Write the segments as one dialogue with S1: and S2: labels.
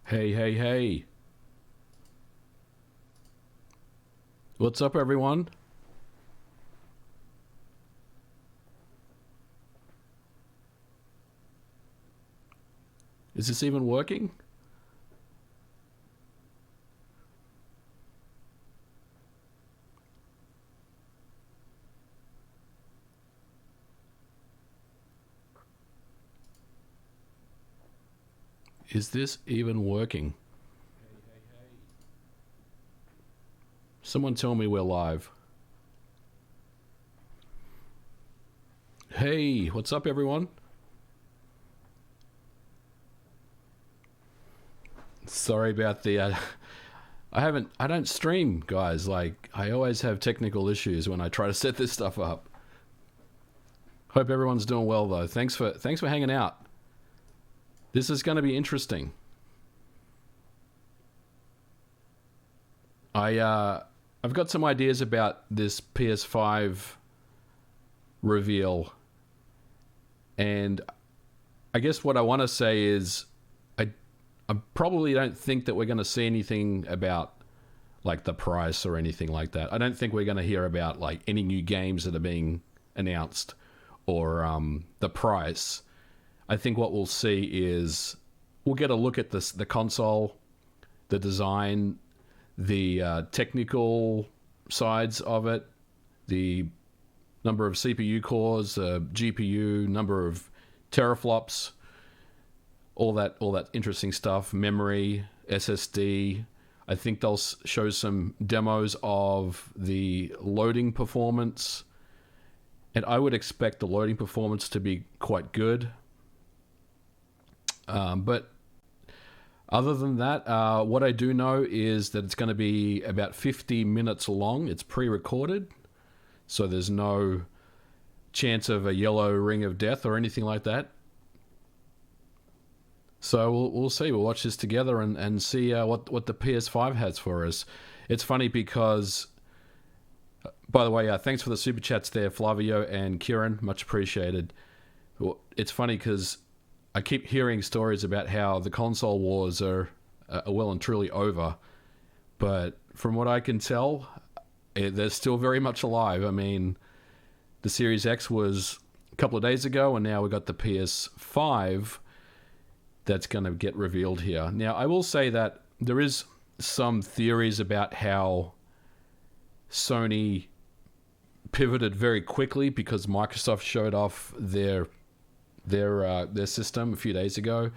S1: Hey, hey, hey. What's up, everyone? Is this even working? Is this even working? Someone tell me we're live. Hey, what's up, everyone? Sorry about the I don't stream, guys. Like, I always have technical issues when I try to set this stuff up. Hope everyone's doing well though. Thanks for hanging out. This is going to be interesting. I've got some ideas about this PS5 reveal, and I guess what I want to say is I probably don't think that we're going to see anything about like the price or anything like that. I don't think we're going to hear about like any new games that are being announced or the price. I think what we'll see is we'll get a look at the console, the design, the technical sides of it, the number of CPU cores, GPU, number of teraflops, all that interesting stuff, memory, SSD. I think they'll show some demos of the loading performance, and I would expect the loading performance to be quite good. But other than that, what I do know is that it's going to be about 50 minutes long. It's pre-recorded, so there's no chance of a yellow ring of death or anything like that. So we'll see. We'll watch this together and see what the PS5 has for us. It's funny because, by the way, thanks for the super chats there, Flavio and Kieran. Much appreciated. It's funny because I keep hearing stories about how the console wars are well and truly over. But from what I can tell, they're still very much alive. I mean, the Series X was a couple of days ago, and now we got the PS5 that's going to get revealed here. Now, I will say that there is some theories about how Sony pivoted very quickly because Microsoft showed off their system a few days ago.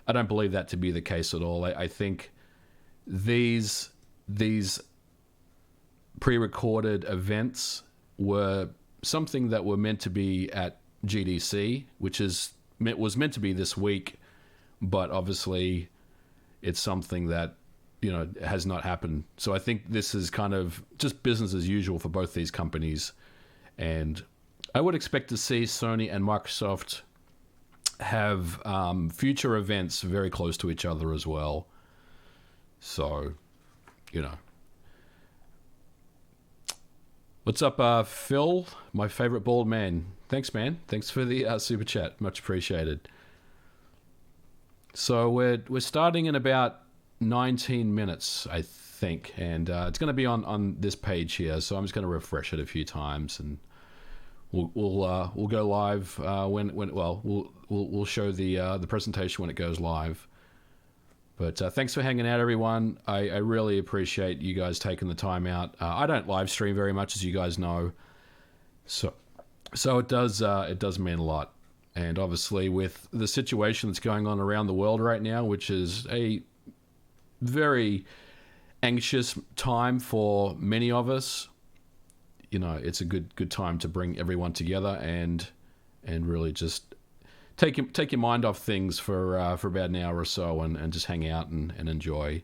S1: I don't believe that to be the case at all. I think these pre-recorded events were something that were meant to be at GDC, which was meant to be this week, but obviously it's something that has not happened. So I think this is kind of just business as usual for both these companies, and I would expect to see Sony and Microsoft have future events very close to each other as well. So, What's up, Phil? My favorite bald man. Thanks, man. Thanks for the super chat. Much appreciated. So we're starting in about 19 minutes, I think, and it's going to be on this page here. So I'm just going to refresh it a few times, and we'll go live we'll show the presentation when it goes live. But thanks for hanging out, everyone. I really appreciate you guys taking the time out. I don't live stream very much, as you guys know, so it does mean a lot. And obviously, with the situation that's going on around the world right now, which is a very anxious time for many of us, it's a good time to bring everyone together and really just take your mind off things for about an hour or so and just hang out and enjoy.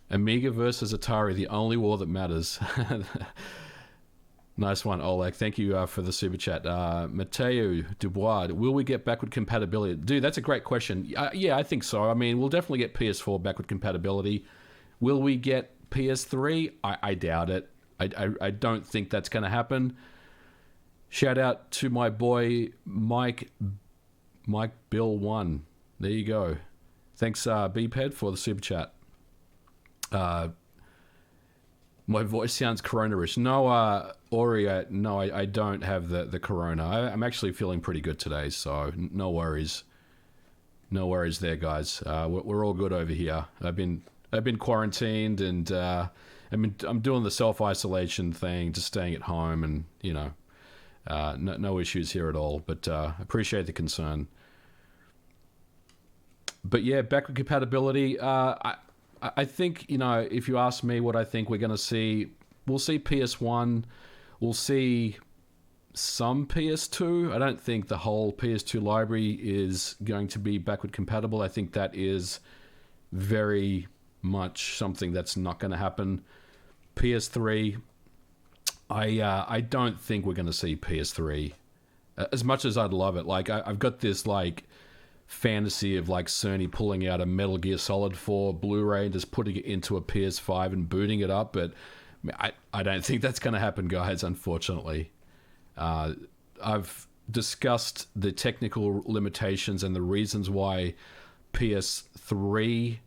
S1: Amiga versus Atari, the only war that matters. Nice one, Oleg. Thank you for the super chat. Mateo Dubois, will we get backward compatibility? Dude, that's a great question. Yeah, I think so. I mean, we'll definitely get PS4 backward compatibility. Will we get PS3? I doubt it. I don't think that's going to happen. Shout out to my boy Mike Bill 1. There you go. Thanks, Beephead, for the super chat. My voice sounds corona-ish. No, Ori, no, I don't have the corona. I'm actually feeling pretty good today, so no worries. No worries there, guys. We're all good over here. I've been quarantined, and I'm doing the self-isolation thing, just staying at home, and no issues here at all. But appreciate the concern. But yeah, backward compatibility. I think, if you ask me what I think we're going to see, we'll see PS1, we'll see some PS2. I don't think the whole PS2 library is going to be backward compatible. I think that is very much something that's not going to happen. PS3, I don't think we're going to see PS3. As much as I'd love it. Like, I've got this, like, fantasy of like Sony pulling out a Metal Gear Solid 4 Blu-ray and just putting it into a PS5 and booting it up, but I don't think that's going to happen, guys, unfortunately. I've discussed the technical limitations and the reasons why PS3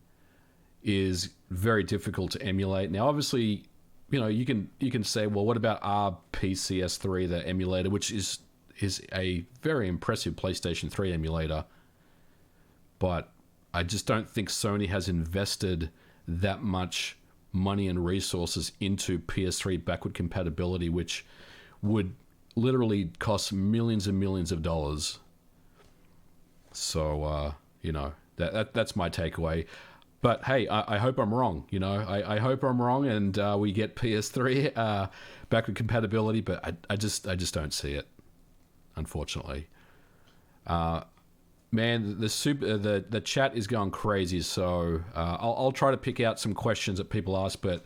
S1: is very difficult to emulate. Now, obviously, you can say, well, what about our PCS3, the emulator, which is a very impressive PlayStation 3 emulator. But I just don't think Sony has invested that much money and resources into PS3 backward compatibility, which would literally cost millions and millions of dollars. So, that's my takeaway. But hey, I hope I'm wrong. I hope I'm wrong, and we get PS3 backward compatibility. But I just don't see it, unfortunately. Man, the chat is going crazy, so I'll try to pick out some questions that people ask. But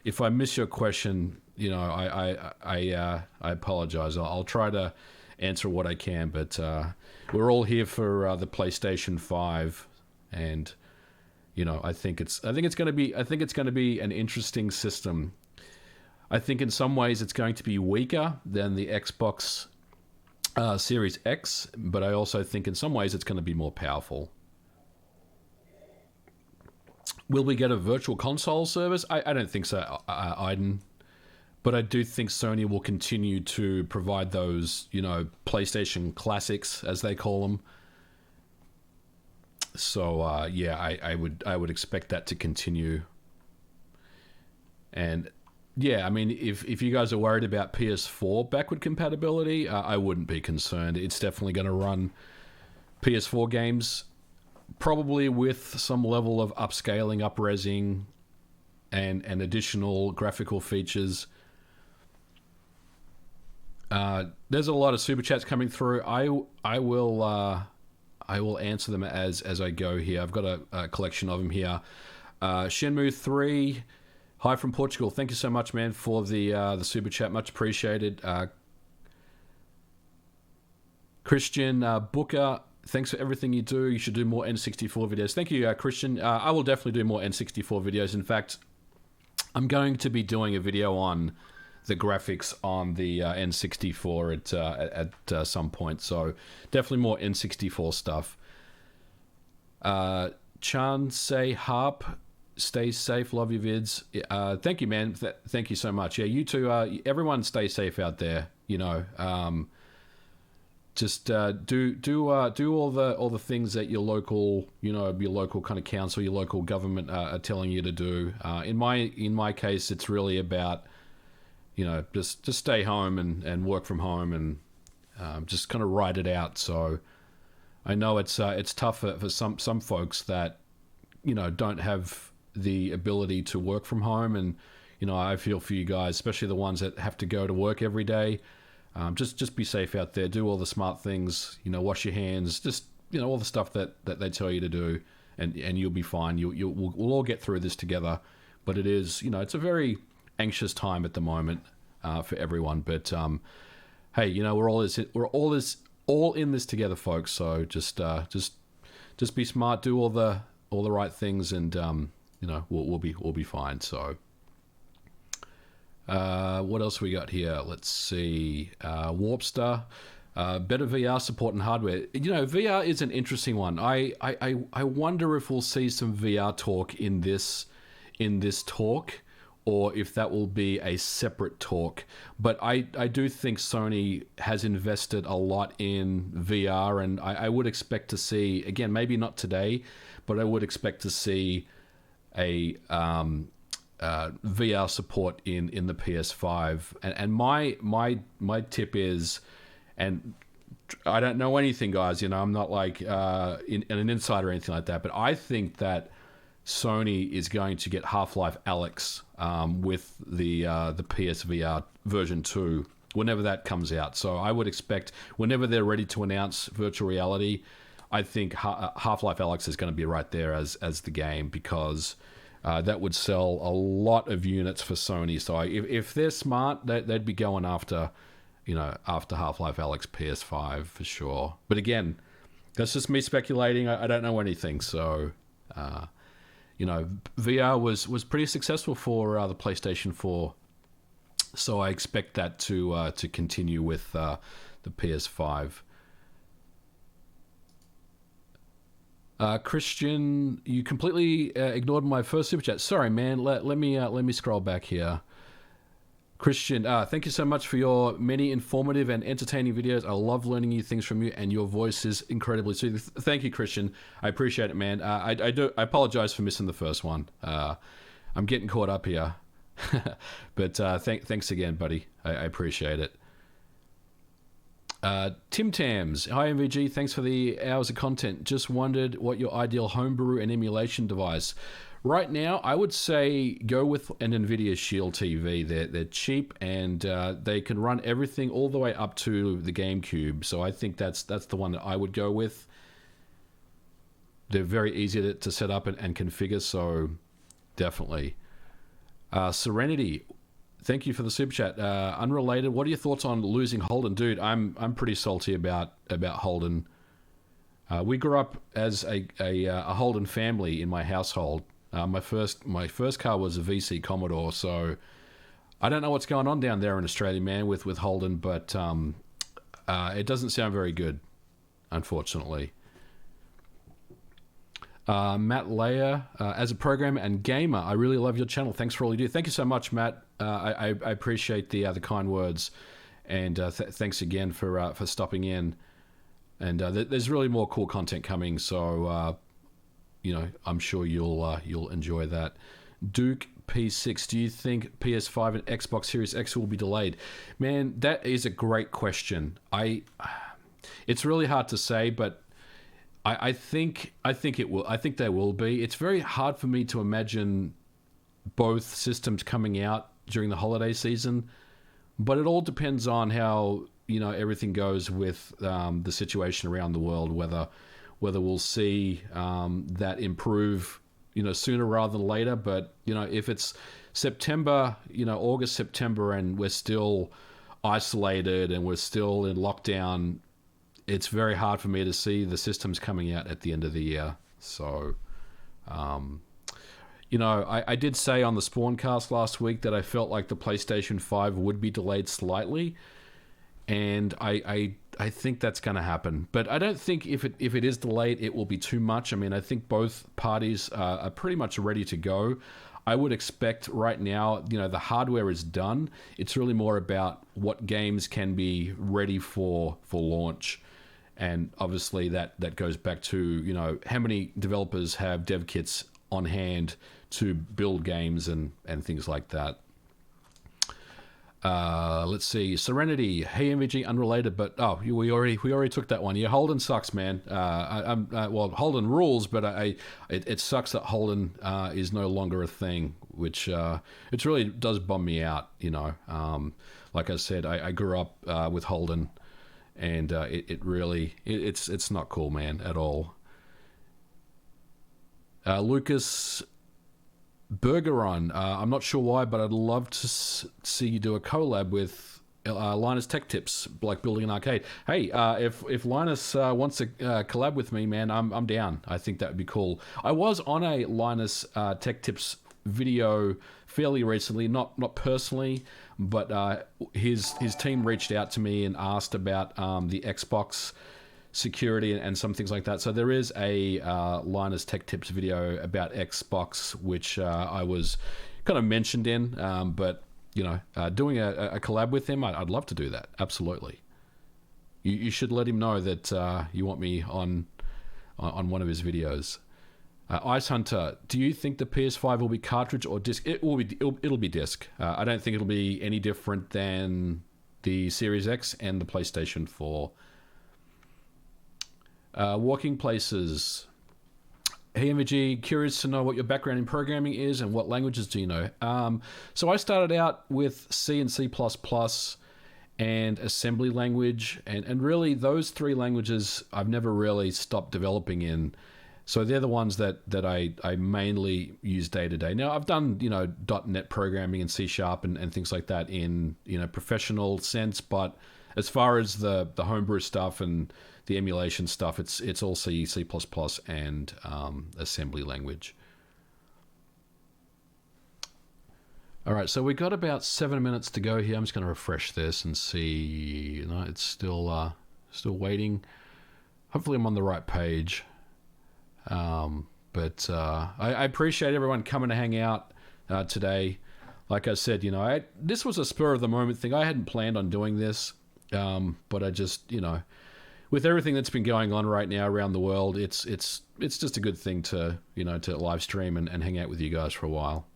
S1: if I miss your question, I apologize. I'll try to answer what I can. But we're all here for the PlayStation 5, and I think it's going to be an interesting system. I think in some ways it's going to be weaker than the Xbox Series X, but I also think in some ways it's going to be more powerful. Will we get a virtual console service? I don't think so, Aiden. But I do think Sony will continue to provide those, PlayStation classics, as they call them. So, I would expect that to continue. And yeah, I mean, if you guys are worried about PS4 backward compatibility, I wouldn't be concerned. It's definitely going to run PS4 games, probably with some level of upscaling, up-resing, and additional graphical features. There's a lot of super chats coming through. I will answer them as I go here. I've got a collection of them here. Shenmue 3... Hi from Portugal. Thank you so much, man, for the super chat. Much appreciated. Christian Booker, thanks for everything you do. You should do more N64 videos. Thank you, Christian. I will definitely do more N64 videos. In fact, I'm going to be doing a video on the graphics on the N64 at some point. So definitely more N64 stuff. Chan Say Harp. Stay safe. Love your vids. Thank you, man. Thank you so much. Yeah, you too. Everyone stay safe out there. Just do all the things that your local kind of council, your local government are telling you to do. In my case, it's really about just stay home and work from home and just kind of ride it out. So I know it's tough for some folks that don't have the ability to work from home, and I feel for you guys, especially the ones that have to go to work every day. Just be safe out there. Do all the smart things. Wash your hands. Just all the stuff that they tell you to do, and you'll be fine. We'll all get through this together. But it is it's a very anxious time at the moment for everyone. But hey, we're all in this together, folks. So just be smart. Do all the right things, and we'll be fine. So, what else we got here? Let's see. Warpster. Better VR support and hardware. VR is an interesting one. I wonder if we'll see some VR talk in this talk, or if that will be a separate talk. But I do think Sony has invested a lot in VR, and I would expect to see, again, maybe not today, but I would expect to see a VR support in the PS5. And my tip is, and I don't know anything, guys, I'm not like an insider or anything like that, but I think that Sony is going to get Half-Life Alyx with the PSVR version 2 whenever that comes out. So I would expect whenever they're ready to announce virtual reality, I think Half-Life Alyx is going to be right there as the game, because that would sell a lot of units for Sony. So if they're smart, they'd be going after Half-Life Alyx PS5 for sure. But again, that's just me speculating. I don't know anything. So, VR was pretty successful for the PlayStation 4. So I expect that to continue with the PS5. Christian, you completely ignored my first super chat. Sorry, man. Let me scroll back here. Christian, thank you so much for your many informative and entertaining videos. I love learning new things from you, and your voice is incredibly soothing. Thank you, Christian. I appreciate it, man. I apologize for missing the first one. I'm getting caught up here. But thanks again, buddy. I appreciate it. Tim Tams, hi MVG, thanks for the hours of content. Just wondered what your ideal homebrew and emulation device. Right now, I would say go with an NVIDIA Shield TV. They're cheap, and they can run everything all the way up to the GameCube. So I think that's the one that I would go with. They're very easy to set up and configure, so definitely. Serenity, thank you for the super chat. Unrelated, what are your thoughts on losing Holden? Dude, I'm pretty salty about Holden. We grew up as a Holden family in my household. My first car was a VC Commodore, so I don't know what's going on down there in Australia, man, with Holden, but it doesn't sound very good, unfortunately. Matt Leia, as a programmer and gamer, I really love your channel. Thanks for all you do. Thank you so much, Matt. I appreciate the kind words, and thanks again for stopping in. And there's really more cool content coming, so I'm sure you'll enjoy that. Duke P6, do you think PS5 and Xbox Series X will be delayed? Man, that is a great question. It's really hard to say, but I think it will. I think they will be. It's very hard for me to imagine both systems coming out during the holiday season, but it all depends on how everything goes with the situation around the world. Whether we'll see that improve, sooner rather than later. But if it's September, August, September, and we're still isolated and we're still in lockdown, it's very hard for me to see the systems coming out at the end of the year. So, I did say on the Spawncast last week that I felt like the PlayStation 5 would be delayed slightly, and I think that's going to happen. But I don't think if it is delayed, it will be too much. I mean, I think both parties are pretty much ready to go. I would expect right now, the hardware is done. It's really more about what games can be ready for launch. And obviously that goes back to, how many developers have dev kits on hand to build games and things like that. Let's see. Serenity. Hey, MVG, unrelated, but we already took that one. Yeah, Holden sucks, man. Well, Holden rules, but it sucks that Holden is no longer a thing, which it really does bum me out. Like I said, I grew up with Holden, and it's not cool, man, at all. Lucas Bergeron, I'm not sure why, but I'd love to see you do a collab with Linus Tech Tips, like building an arcade. Hey, if Linus wants to collab with me, man, I'm down. I think that would be cool. I was on a Linus Tech Tips video fairly recently, not personally, but his team reached out to me and asked about the Xbox security and some things like that. So there is a Linus Tech Tips video about Xbox, which I was kind of mentioned in, but doing a collab with him, I'd love to do that. Absolutely. You should let him know that you want me on one of his videos. Ice Hunter, do you think the PS5 will be cartridge or disc? It'll be disc. I don't think it'll be any different than the Series X and the PlayStation 4. Walking Places. Hey MVG, curious to know what your background in programming is and what languages do you know? So I started out with C and C++ and assembly language, and really those three languages I've never really stopped developing in. So they're the ones that I mainly use day to day. Now I've done .NET programming and C# and things like that in professional sense, but as far as the homebrew stuff and the emulation stuff, it's all C, C++, and assembly language. All right, so we got about 7 minutes to go here. I'm just going to refresh this and see. It's still waiting. Hopefully, I'm on the right page. But I appreciate everyone coming to hang out today. Like I said, this was a spur of the moment thing. I hadn't planned on doing this, but I just, with everything that's been going on right now around the world, it's just a good thing to to live stream and hang out with you guys for a while.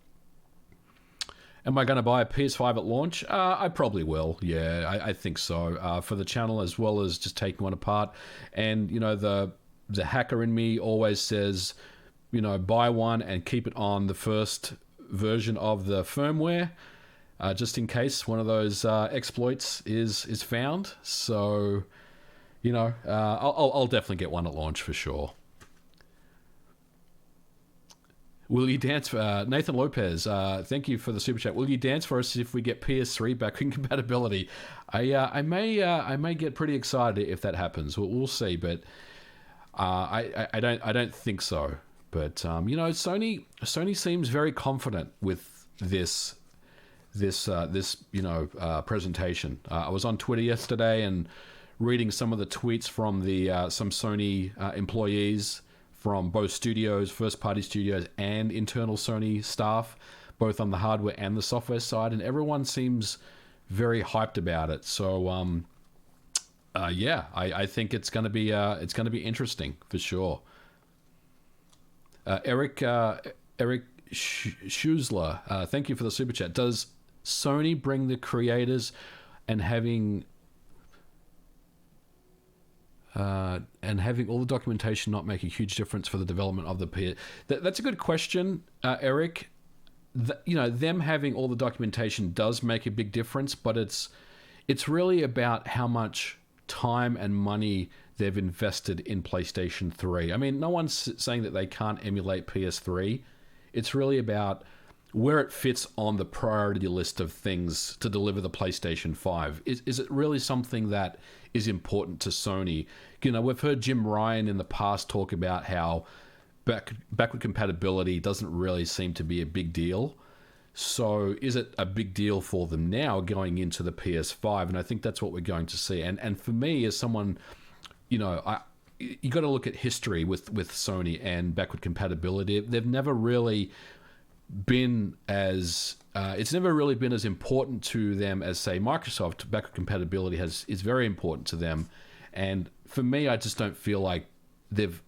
S1: Am I going to buy a PS5 at launch? I probably will. Yeah, I think so. For the channel, as well as just taking one apart. And the hacker in me always says, buy one and keep it on the first version of the firmware, just in case one of those exploits is found. So, I'll definitely get one at launch for sure. Will you dance for Nathan Lopez? Thank you for the super chat. Will you dance for us if we get PS3 backward compatibility? I may get pretty excited if that happens. We'll see, but I don't think so. But Sony seems very confident with this presentation. I was on Twitter yesterday and reading some of the tweets from some Sony employees from both studios, first-party studios, and internal Sony staff, both on the hardware and the software side, and everyone seems very hyped about it. So, I think it's going to be interesting for sure. Eric Schusler, thank you for the super chat. Does Sony bring the creators and having all the documentation not make a huge difference for the development of the PS? That's a good question, Eric. Them having all the documentation does make a big difference, but it's really about how much time and money they've invested in PlayStation 3. I mean, no one's saying that they can't emulate PS3. It's really about where it fits on the priority list of things to deliver the PlayStation 5. Is it really something that is important to Sony? We've heard Jim Ryan in the past talk about how backward compatibility doesn't really seem to be a big deal. So is it a big deal for them now going into the PS5? And I think that's what we're going to see. And for me, as someone, you got to look at history with Sony and backward compatibility. They've never really been as it's never really been as important to them as, say, Microsoft. Backward compatibility is very important to them, and for me, I just don't feel like they've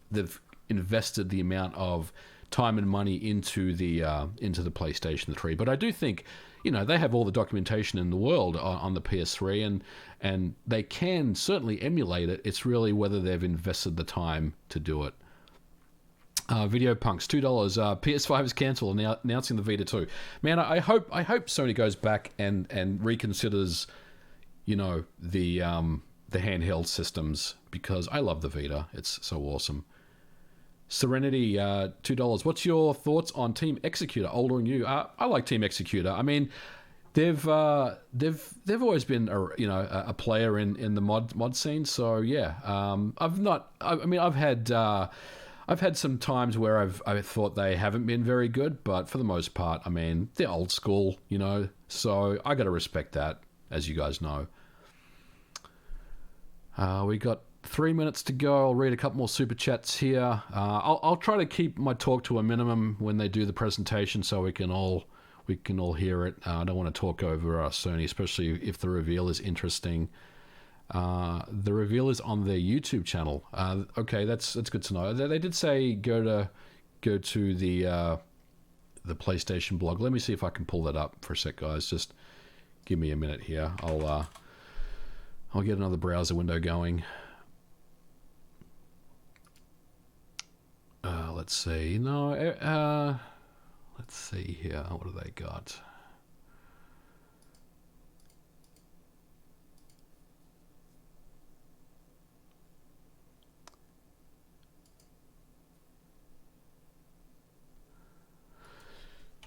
S1: invested the amount of time and money into the PlayStation 3. But I do think they have all the documentation in the world on the PS3, and they can certainly emulate it. It's really whether they've invested the time to do it. Video Punks, $2. PS5 is cancelled, announcing the Vita 2. Man, I hope Sony goes back and reconsiders, the handheld systems, because I love the Vita. It's so awesome. Serenity, $2. What's your thoughts on Team Executor, old or new? I like Team Executor. I mean, they've always been a player in the mod scene. So yeah, I've had I've had some times where I've thought they haven't been very good, but for the most part, I mean, they're old school, you know, so I got to respect that, as you guys know. We got 3 minutes to go. I'll read a couple more super chats here. I'll try to keep my talk to a minimum when they do the presentation, so we can all hear it. I don't want to talk over Sony, especially if the reveal is interesting. The reveal is on their YouTube channel. Okay, that's good to know. They did say go to the PlayStation blog. Let me see if I can pull that up for a sec, guys. Just give me a minute here. I'll get another browser window going. Let's see. No, let's see here. What do they got?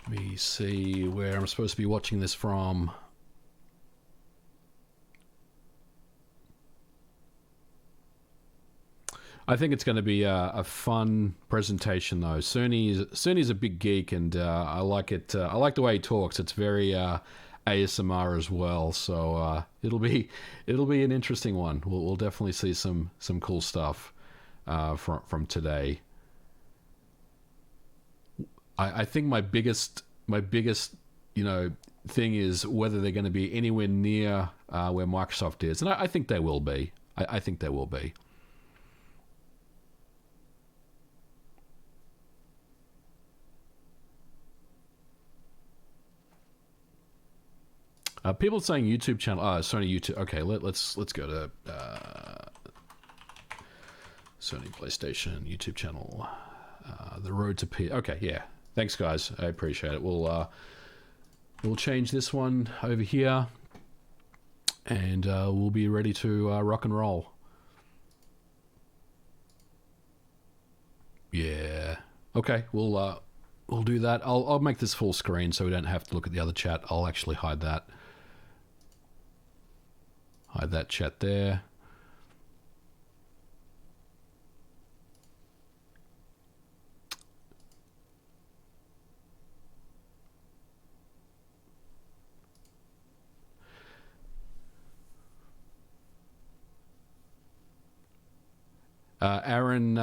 S1: Let me see where I'm supposed to be watching this from. I think it's going to be a fun presentation, though. Sony's a big geek, and I like it. I like the way he talks. It's very ASMR as well, so it'll be an interesting one. We'll definitely see some cool stuff from today. I think my biggest thing is whether they're going to be anywhere near where Microsoft is, and I think they will be. I think they will be. People saying YouTube channel. Sony YouTube. Okay, let's go to Sony PlayStation YouTube channel. The road to P. Okay, yeah. Thanks, guys. I appreciate it. We'll change this one over here, and we'll be ready to rock and roll. Yeah. Okay. We'll do that. I'll make this full screen so we don't have to look at the other chat. I'll actually hide that. Hide that chat there. Aaron,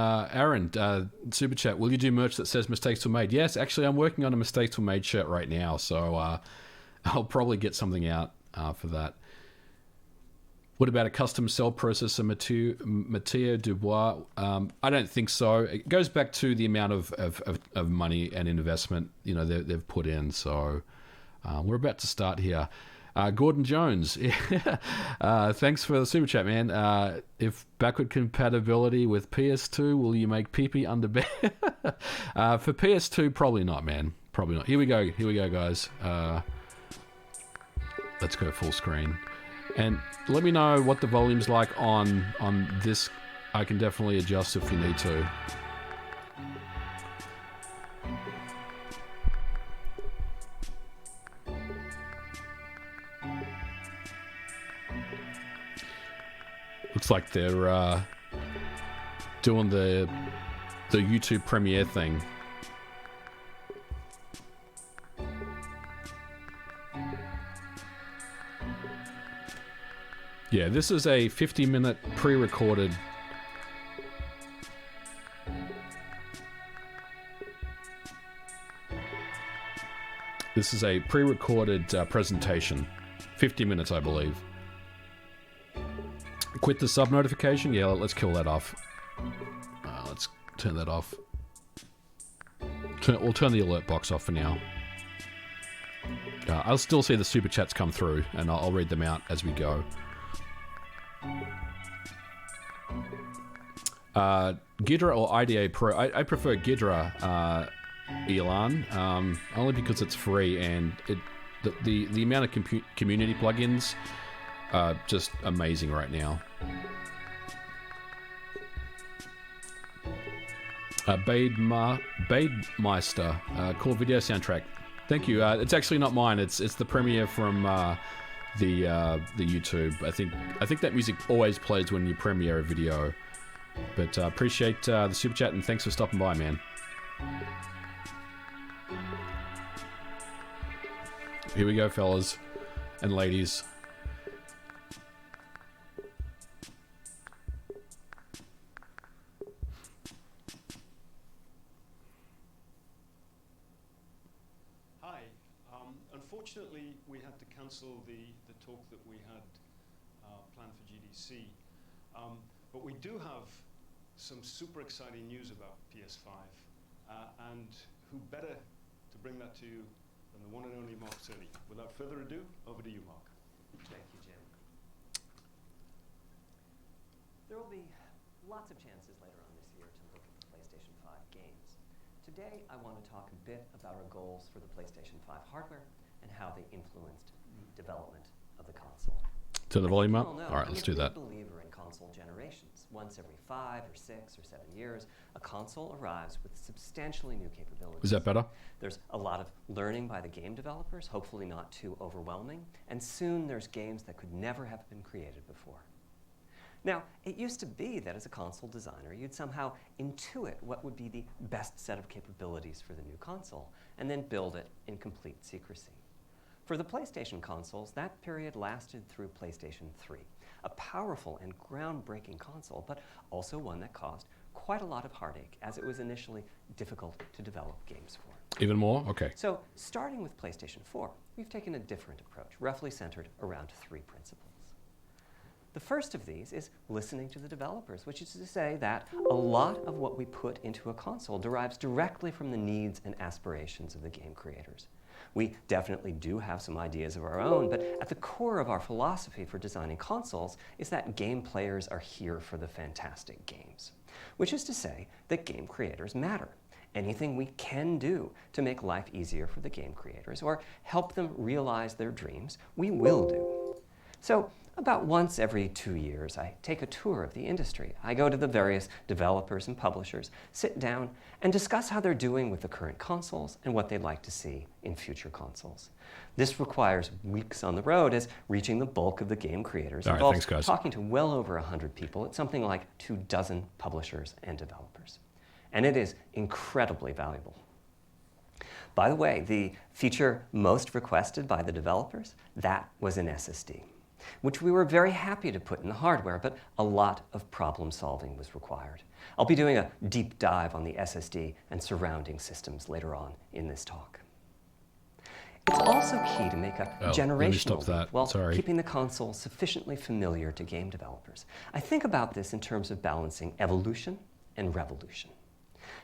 S1: super chat. Will you do merch that says mistakes were made? Yes, actually, I'm working on a mistakes were made shirt right now, so I'll probably get something out for that. What about a custom cell processor, Mathieu Dubois? I don't think so. It goes back to the amount of money and investment they've put in. So we're about to start here. Gordon Jones, thanks for the super chat, man. If backward compatibility with PS2, will you make PP under bed? For PS2, probably not, man. Probably not. Here we go, guys. Let's go full screen. And let me know what the volume's like on this. I can definitely adjust if you need to. Looks like they're doing the YouTube premiere thing. Yeah, this is a 50-minute pre-recorded. This is a pre-recorded presentation. 50 minutes, I believe. Quit the sub notification? Yeah, let's kill that off. Let's turn that off. We'll turn the alert box off for now. I'll still see the super chats come through, and I'll read them out as we go. Ghidra or IDA Pro? I prefer Ghidra, Elan, only because it's free and the amount of community plugins are just amazing right now. Bademeister, cool video soundtrack. Thank you. It's actually not mine. It's the premiere from the YouTube. I think that music always plays when you premiere a video. But appreciate the super chat, and thanks for stopping by, man. Here we go, fellas and ladies.
S2: Unfortunately, we had to cancel the talk that we had planned for GDC. But we do have some super exciting news about PS5. And who better to bring that to you than the one and only Mark Cerny. Without further ado, over to you, Mark.
S3: Thank you, Jim. There will be lots of chances later on this year to look at the PlayStation 5 games. Today, I want to talk a bit about our goals for the PlayStation 5 hardware and how they influenced the development of the console.
S1: Turn the volume up?
S3: All
S1: right, let's do that.
S3: I'm a believer in console generations. Once every 5 or 6 or 7 years, a console arrives with substantially new capabilities.
S1: Is that better?
S3: There's a lot of learning by the game developers, hopefully not too overwhelming, and soon there's games that could never have been created before. Now, it used to be that as a console designer, you'd somehow intuit what would be the best set of capabilities for the new console, and then build it in complete secrecy. For the PlayStation consoles, that period lasted through PlayStation 3, a powerful and groundbreaking console, but also one that caused quite a lot of heartache, as it was initially difficult to develop games for.
S1: Even more? Okay.
S3: So, starting with PlayStation 4, we've taken a different approach, roughly centered around 3 principles. The first of these is listening to the developers, which is to say that a lot of what we put into a console derives directly from the needs and aspirations of the game creators. We definitely do have some ideas of our own, but at the core of our philosophy for designing consoles is that game players are here for the fantastic games, which is to say that game creators matter. Anything we can do to make life easier for the game creators or help them realize their dreams, we will do. So, about once every 2 years, I take a tour of the industry. I go to the various developers and publishers, sit down, and discuss how they're doing with the current consoles and what they'd like to see in future consoles. This requires weeks on the road as reaching the bulk of the game creators involves talking to well over 100 people at something like 24 publishers and developers. And it is incredibly valuable. By the way, the feature most requested by the developers, that was an SSD, which we were very happy to put in the hardware, but a lot of problem solving was required. I'll be doing a deep dive on the SSD and surrounding systems later on in this talk. It's also key to make a generational leap while keeping the console sufficiently familiar to game developers. I think about this in terms of balancing evolution and revolution.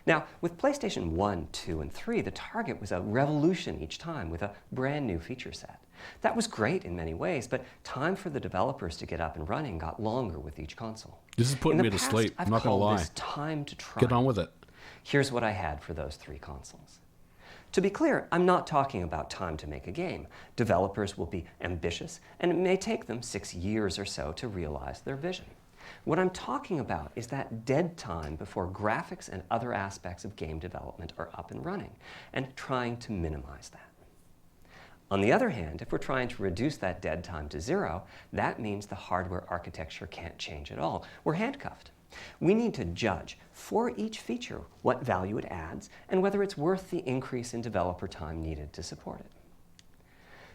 S3: Now, with PlayStation 1, 2, and 3, the target was a revolution each time with a brand new feature set. That was great in many ways, but time for the developers to get up and running got longer with each console.
S1: This is putting me to sleep, I'm not going to lie.
S3: This time to try.
S1: Get on with it.
S3: Here's what I had for those 3 consoles. To be clear, I'm not talking about time to make a game. Developers will be ambitious, and it may take them 6 years or so to realize their vision. What I'm talking about is that dead time before graphics and other aspects of game development are up and running, and trying to minimize that. On the other hand, if we're trying to reduce that dead time to 0, that means the hardware architecture can't change at all. We're handcuffed. We need to judge for each feature what value it adds and whether it's worth the increase in developer time needed to support it.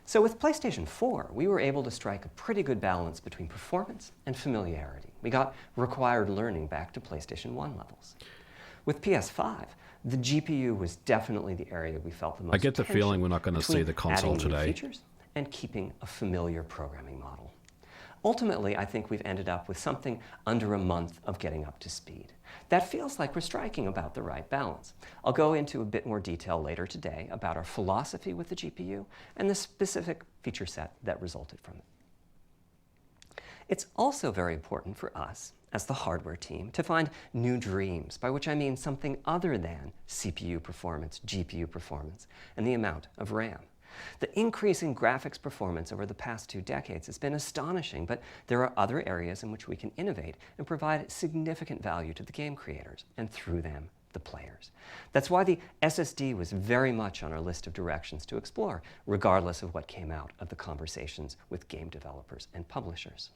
S3: So with PlayStation 4, we were able to strike a pretty good balance between performance and familiarity. We got required learning back to PlayStation 1 levels. With PS5, the GPU was definitely the area we felt the most.
S1: I get the feeling we're not going to see the console today.
S3: Features and keeping a familiar programming model. Ultimately, I think we've ended up with something under a month of getting up to speed. That feels like we're striking about the right balance. I'll go into a bit more detail later today about our philosophy with the GPU and the specific feature set that resulted from it. It's also very important for us, as the hardware team, to find new dreams, by which I mean something other than CPU performance, GPU performance, and the amount of RAM. The increase in graphics performance over the past 2 decades has been astonishing, but there are other areas in which we can innovate and provide significant value to the game creators, and through them, the players. That's why the SSD was very much on our list of directions to explore, regardless of what came out of the conversations with game developers and publishers.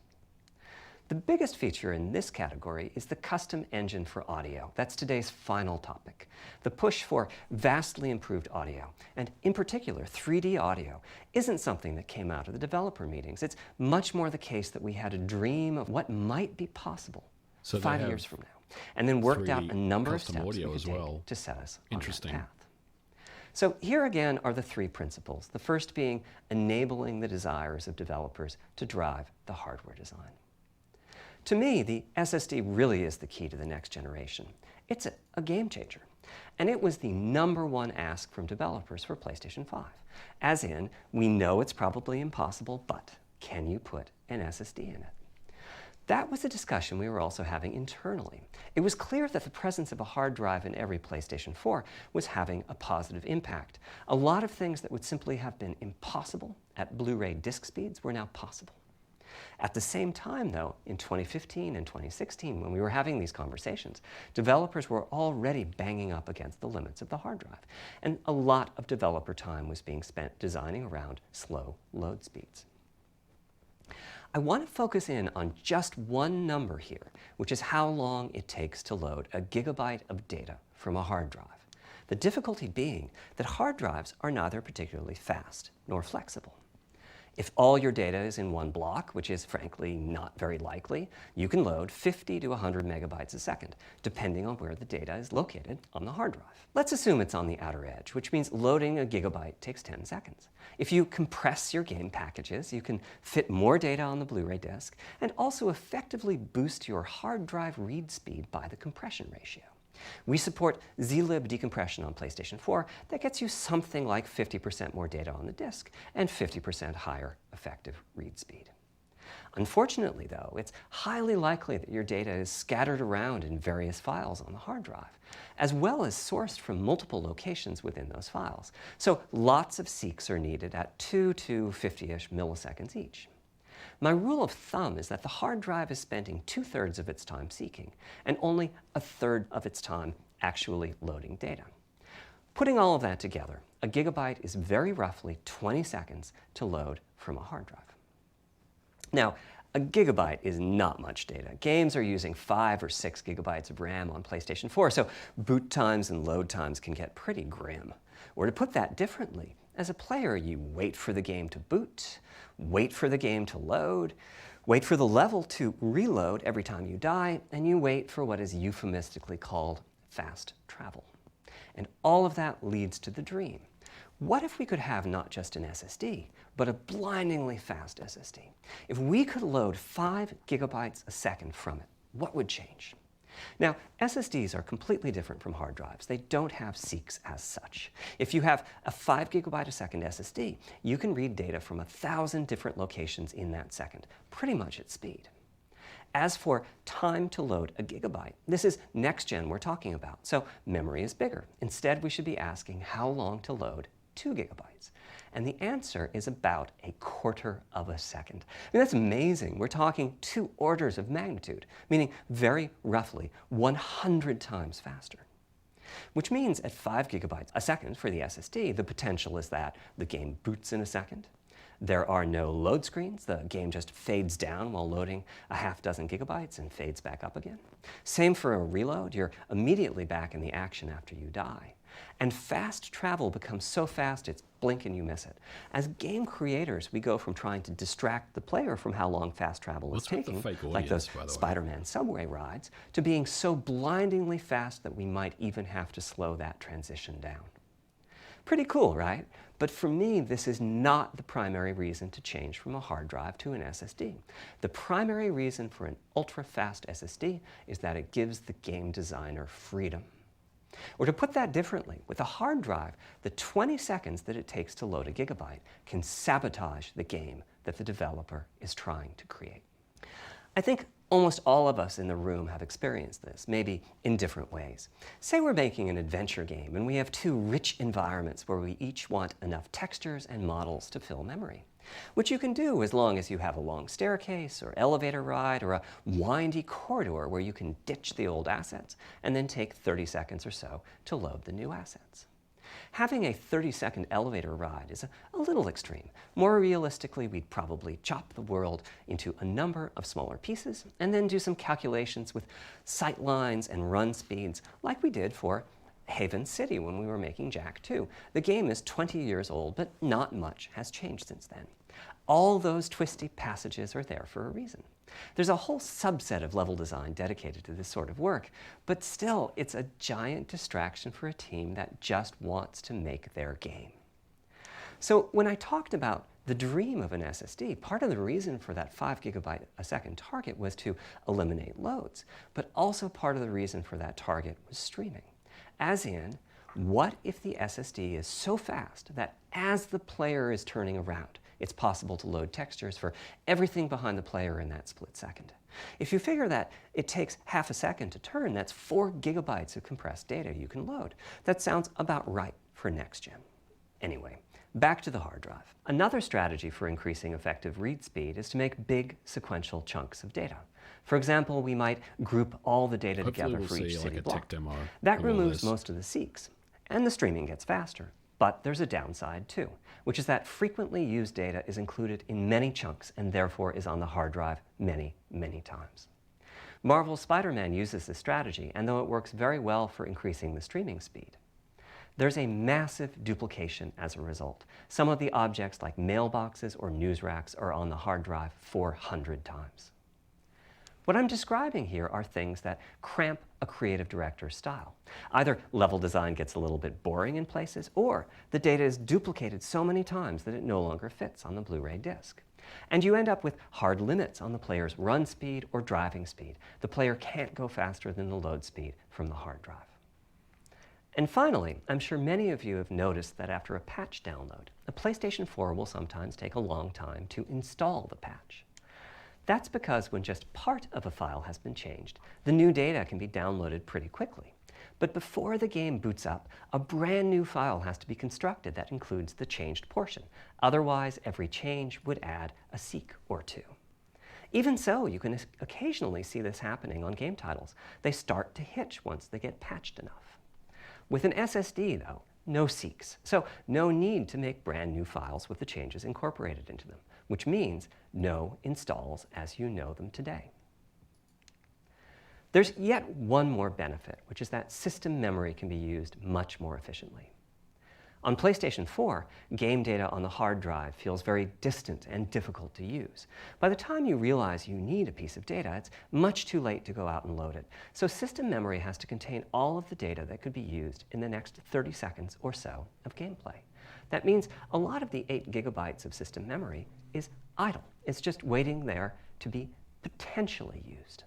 S3: The biggest feature in this category is the custom engine for audio. That's today's final topic. The push for vastly improved audio, and in particular 3D audio, isn't something that came out of the developer meetings. It's much more the case that we had a dream of what might be possible 5 years from now, and then worked out a number of steps we could take to set us on that path. So here again are the three principles, the first being enabling the desires of developers to drive the hardware design. To me, the SSD really is the key to the next generation. It's a game changer. And it was the #1 ask from developers for PlayStation 5. As in, we know it's probably impossible, but can you put an SSD in it? That was a discussion we were also having internally. It was clear that the presence of a hard drive in every PlayStation 4 was having a positive impact. A lot of things that would simply have been impossible at Blu-ray disc speeds were now possible. At the same time, though, in 2015 and 2016, when we were having these conversations, developers were already banging up against the limits of the hard drive. And a lot of developer time was being spent designing around slow load speeds. I want to focus in on just one number here, which is how long it takes to load a gigabyte of data from a hard drive. The difficulty being that hard drives are neither particularly fast nor flexible. If all your data is in one block, which is frankly not very likely, you can load 50 to 100 megabytes a second, depending on where the data is located on the hard drive. Let's assume it's on the outer edge, which means loading a gigabyte takes 10 seconds. If you compress your game packages, you can fit more data on the Blu-ray disc and also effectively boost your hard drive read speed by the compression ratio. We support zlib decompression on PlayStation 4 that gets you something like 50% more data on the disk and 50% higher effective read speed. Unfortunately, though, it's highly likely that your data is scattered around in various files on the hard drive, as well as sourced from multiple locations within those files. So lots of seeks are needed at 2 to 50-ish milliseconds each. My rule of thumb is that the hard drive is spending 2/3 of its time seeking and only 1/3 of its time actually loading data. Putting all of that together, a gigabyte is very roughly 20 seconds to load from a hard drive. Now, a gigabyte is not much data. Games are using 5 or 6 gigabytes of RAM on PlayStation 4, so boot times and load times can get pretty grim. Or to put that differently, as a player, you wait for the game to boot, wait for the game to load, wait for the level to reload every time you die, and you wait for what is euphemistically called fast travel. And all of that leads to the dream. What if we could have not just an SSD, but a blindingly fast SSD? If we could load 5 gigabytes a second from it, what would change? Now, SSDs are completely different from hard drives. They don't have seeks as such. If you have a 5 gigabyte a second SSD, you can read data from 1,000 different locations in that second, pretty much at speed. As for time to load a gigabyte, this is next gen we're talking about, so memory is bigger. Instead, we should be asking how long to load 2 gigabytes. And the answer is about 1/4 of a second. I mean, that's amazing. We're talking 2 orders of magnitude, meaning very roughly 100 times faster. Which means at 5 gigabytes a second for the SSD, the potential is that the game boots in a second. There are no load screens. The game just fades down while loading a half dozen gigabytes and fades back up again. Same for a reload. You're immediately back in the action after you die. And fast travel becomes so fast it's blink and you miss it. As game creators, we go from trying to distract the player from how long fast travel is taking, like those Spider-Man subway rides, to being so blindingly fast that we might even have to slow that transition down. Pretty cool, right? But for me, this is not the primary reason to change from a hard drive to an SSD. The primary reason for an ultra-fast SSD is that it gives the game designer freedom. Or to put that differently, with a hard drive, the 20 seconds that it takes to load a gigabyte can sabotage the game that the developer is trying to create. I think almost all of us in the room have experienced this, maybe in different ways. Say we're making an adventure game and we have 2 rich environments where we each want enough textures and models to fill memory, which you can do as long as you have a long staircase or elevator ride or a windy corridor where you can ditch the old assets and then take 30 seconds or so to load the new assets. Having a 30-second elevator ride is a little extreme. More realistically, we'd probably chop the world into a number of smaller pieces and then do some calculations with sight lines and run speeds like we did for Haven City when we were making Jak 2. The game is 20 years old, but not much has changed since then. All those twisty passages are there for a reason. There's a whole subset of level design dedicated to this sort of work, but still, it's a giant distraction for a team that just wants to make their game. So when I talked about the dream of an SSD, part of the reason for that 5 GB a second target was to eliminate loads, but also part of the reason for that target was streaming. As in, what if the SSD is so fast that as the player is turning around, it's possible to load textures for everything behind the player in that split second? If you figure that it takes half a second to turn, that's 4 GB of compressed data you can load. That sounds about right for next gen. Anyway, back to the hard drive. Another strategy for increasing effective read speed is to make big sequential chunks of data. For example, we might group all the data together for each city block. That removes most of the seeks, and the streaming gets faster. But there's a downside too, which is that frequently used data is included in many chunks and therefore is on the hard drive many, many times. Marvel's Spider-Man uses this strategy, and though it works very well for increasing the streaming speed, there's a massive duplication as a result. Some of the objects like mailboxes or news racks are on the hard drive 400 times. What I'm describing here are things that cramp a creative director's style. Either level design gets a little bit boring in places, or the data is duplicated so many times that it no longer fits on the Blu-ray disc. And you end up with hard limits on the player's run speed or driving speed. The player can't go faster than the load speed from the hard drive. And finally, I'm sure many of you have noticed that after a patch download, a PlayStation 4 will sometimes take a long time to install the patch. That's because when just part of a file has been changed, the new data can be downloaded pretty quickly. But before the game boots up, a brand new file has to be constructed that includes the changed portion. Otherwise, every change would add a seek or two. Even so, you can occasionally see this happening on game titles. They start to hitch once they get patched enough. With an SSD, though, no seeks, so no need to make brand new files with the changes incorporated into them, which means no installs as you know them today. There's yet one more benefit, which is that system memory can be used much more efficiently. On PlayStation 4, game data on the hard drive feels very distant and difficult to use. By the time you realize you need a piece of data, it's much too late to go out and load it. So system memory has to contain all of the data that could be used in the next 30 seconds or so of gameplay. That means a lot of the 8 GB of system memory is idle. It's just waiting there to be potentially used.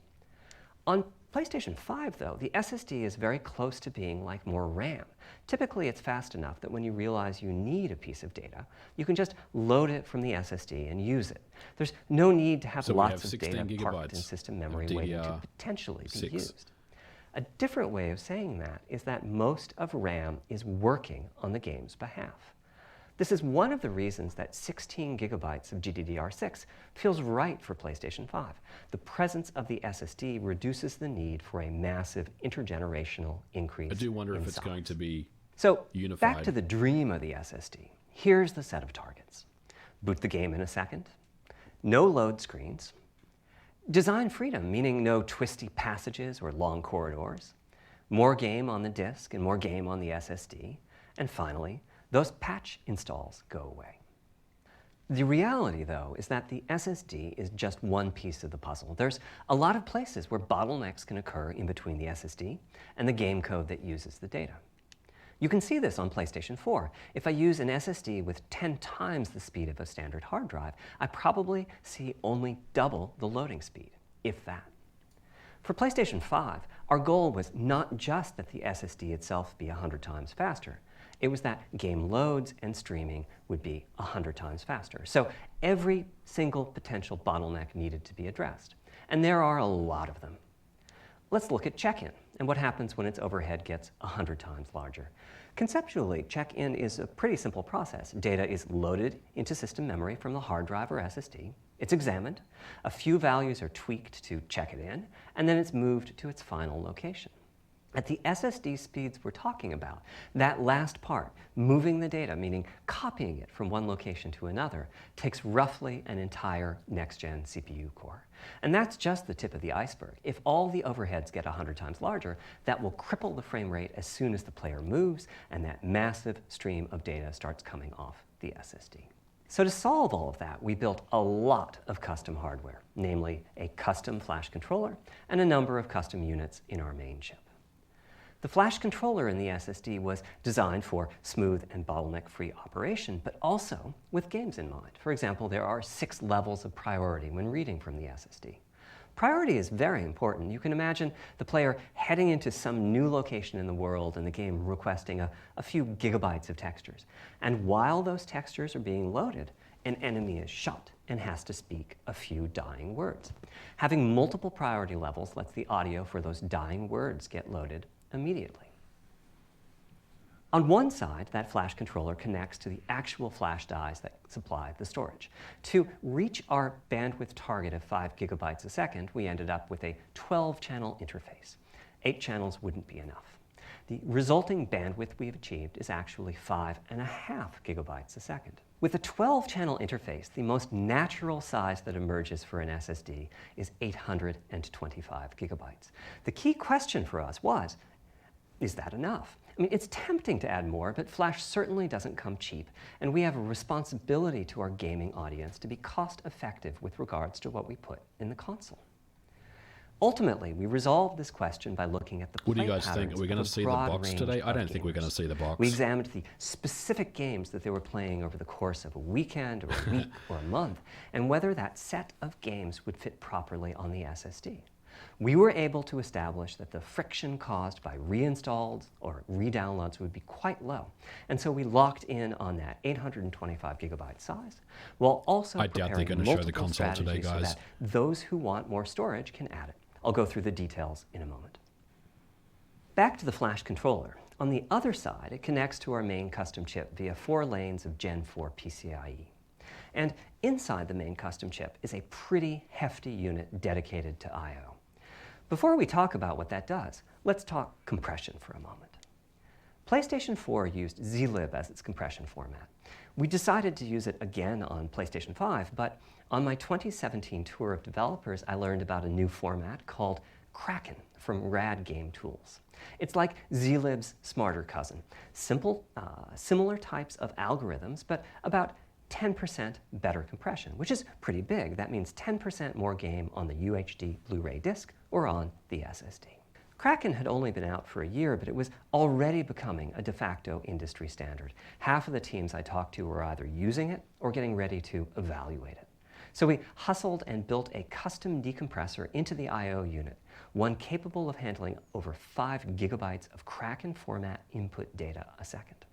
S3: On PlayStation 5, though, the SSD is very close to being like more RAM. Typically, it's fast enough that when you realize you need a piece of data, you can just load it from the SSD and use it. There's no need to have lots of data parked in system memory waiting to potentially be used. A different way of saying that is that most of RAM is working on the game's behalf. This is one of the reasons that 16 GB of GDDR6 feels right for PlayStation 5. The presence of the SSD reduces the need for a massive intergenerational increase.
S1: I do wonder if it's going to be unified.
S3: Back to the dream of the SSD. Here's the set of targets. Boot the game in a second. No load screens. Design freedom, meaning no twisty passages or long corridors. More game on the disk and more game on the SSD. And finally, those patch installs go away. The reality, though, is that the SSD is just one piece of the puzzle. There's a lot of places where bottlenecks can occur in between the SSD and the game code that uses the data. You can see this on PlayStation 4. If I use an SSD with 10 times the speed of a standard hard drive, I probably see only double the loading speed, if that. For PlayStation 5, our goal was not just that the SSD itself be 100 times faster. It was that game loads and streaming would be 100 times faster. So every single potential bottleneck needed to be addressed. And there are a lot of them. Let's look at check-in and what happens when its overhead gets 100 times larger. Conceptually, check-in is a pretty simple process. Data is loaded into system memory from the hard drive or SSD. It's examined. A few values are tweaked to check it in, and then it's moved to its final location. At the SSD speeds we're talking about, that last part, moving the data, meaning copying it from one location to another, takes roughly an entire next-gen CPU core. And that's just the tip of the iceberg. If all the overheads get 100 times larger, that will cripple the frame rate as soon as the player moves, and that massive stream of data starts coming off the SSD. So to solve all of that, we built a lot of custom hardware, namely a custom flash controller and a number of custom units in our main chip. The flash controller in the SSD was designed for smooth and bottleneck-free operation, but also with games in mind. For example, there are 6 levels of priority when reading from the SSD. Priority is very important. You can imagine the player heading into some new location in the world and the game requesting a few gigabytes of textures. And while those textures are being loaded, an enemy is shot and has to speak a few dying words. Having multiple priority levels lets the audio for those dying words get loaded immediately. On one side, that flash controller connects to the actual flash dies that supply the storage. To reach our bandwidth target of 5 gigabytes a second, we ended up with a 12-channel interface. 8 channels wouldn't be enough. The resulting bandwidth we've achieved is actually 5.5 gigabytes a second. With a 12-channel interface, the most natural size that emerges for an SSD is 825 gigabytes. The key question for us was, is that enough? I mean, it's tempting to add more, but flash certainly doesn't come cheap, and we have a responsibility to our gaming audience to be cost-effective with regards to what we put in the console. Ultimately, we resolved this question by looking at the play
S1: What do you guys think?
S3: patterns
S1: Are we going
S3: of
S1: to
S3: a
S1: see the
S3: broad
S1: box
S3: range
S1: today? I
S3: of
S1: don't think we're going to
S3: gamers.
S1: see the box.
S3: We examined the specific games that they were playing over the course of a weekend or a week or a month, and whether that set of games would fit properly on the SSD. We were able to establish that the friction caused by reinstalls or redownloads would be quite low. And so we locked in on that 825 gigabyte size, while also
S1: I doubt they're going to show the console today, guys.
S3: so that those who want more storage can add it. I'll go through the details in a moment. Back to the flash controller. On the other side, it connects to our main custom chip via 4 lanes of Gen 4 PCIe. And inside the main custom chip is a pretty hefty unit dedicated to I/O. Before we talk about what that does, let's talk compression for a moment. PlayStation 4 used zlib as its compression format. We decided to use it again on PlayStation 5, but on my 2017 tour of developers, I learned about a new format called Kraken from Rad Game Tools. It's like zlib's smarter cousin. Simple, similar types of algorithms, but about 10% better compression, which is pretty big. That means 10% more game on the UHD Blu-ray disc or on the SSD. Kraken had only been out for a year, but it was already becoming a de facto industry standard. Half of the teams I talked to were either using it or getting ready to evaluate it. So we hustled and built a custom decompressor into the I/O unit, one capable of handling over 5 gigabytes of Kraken format input data a second.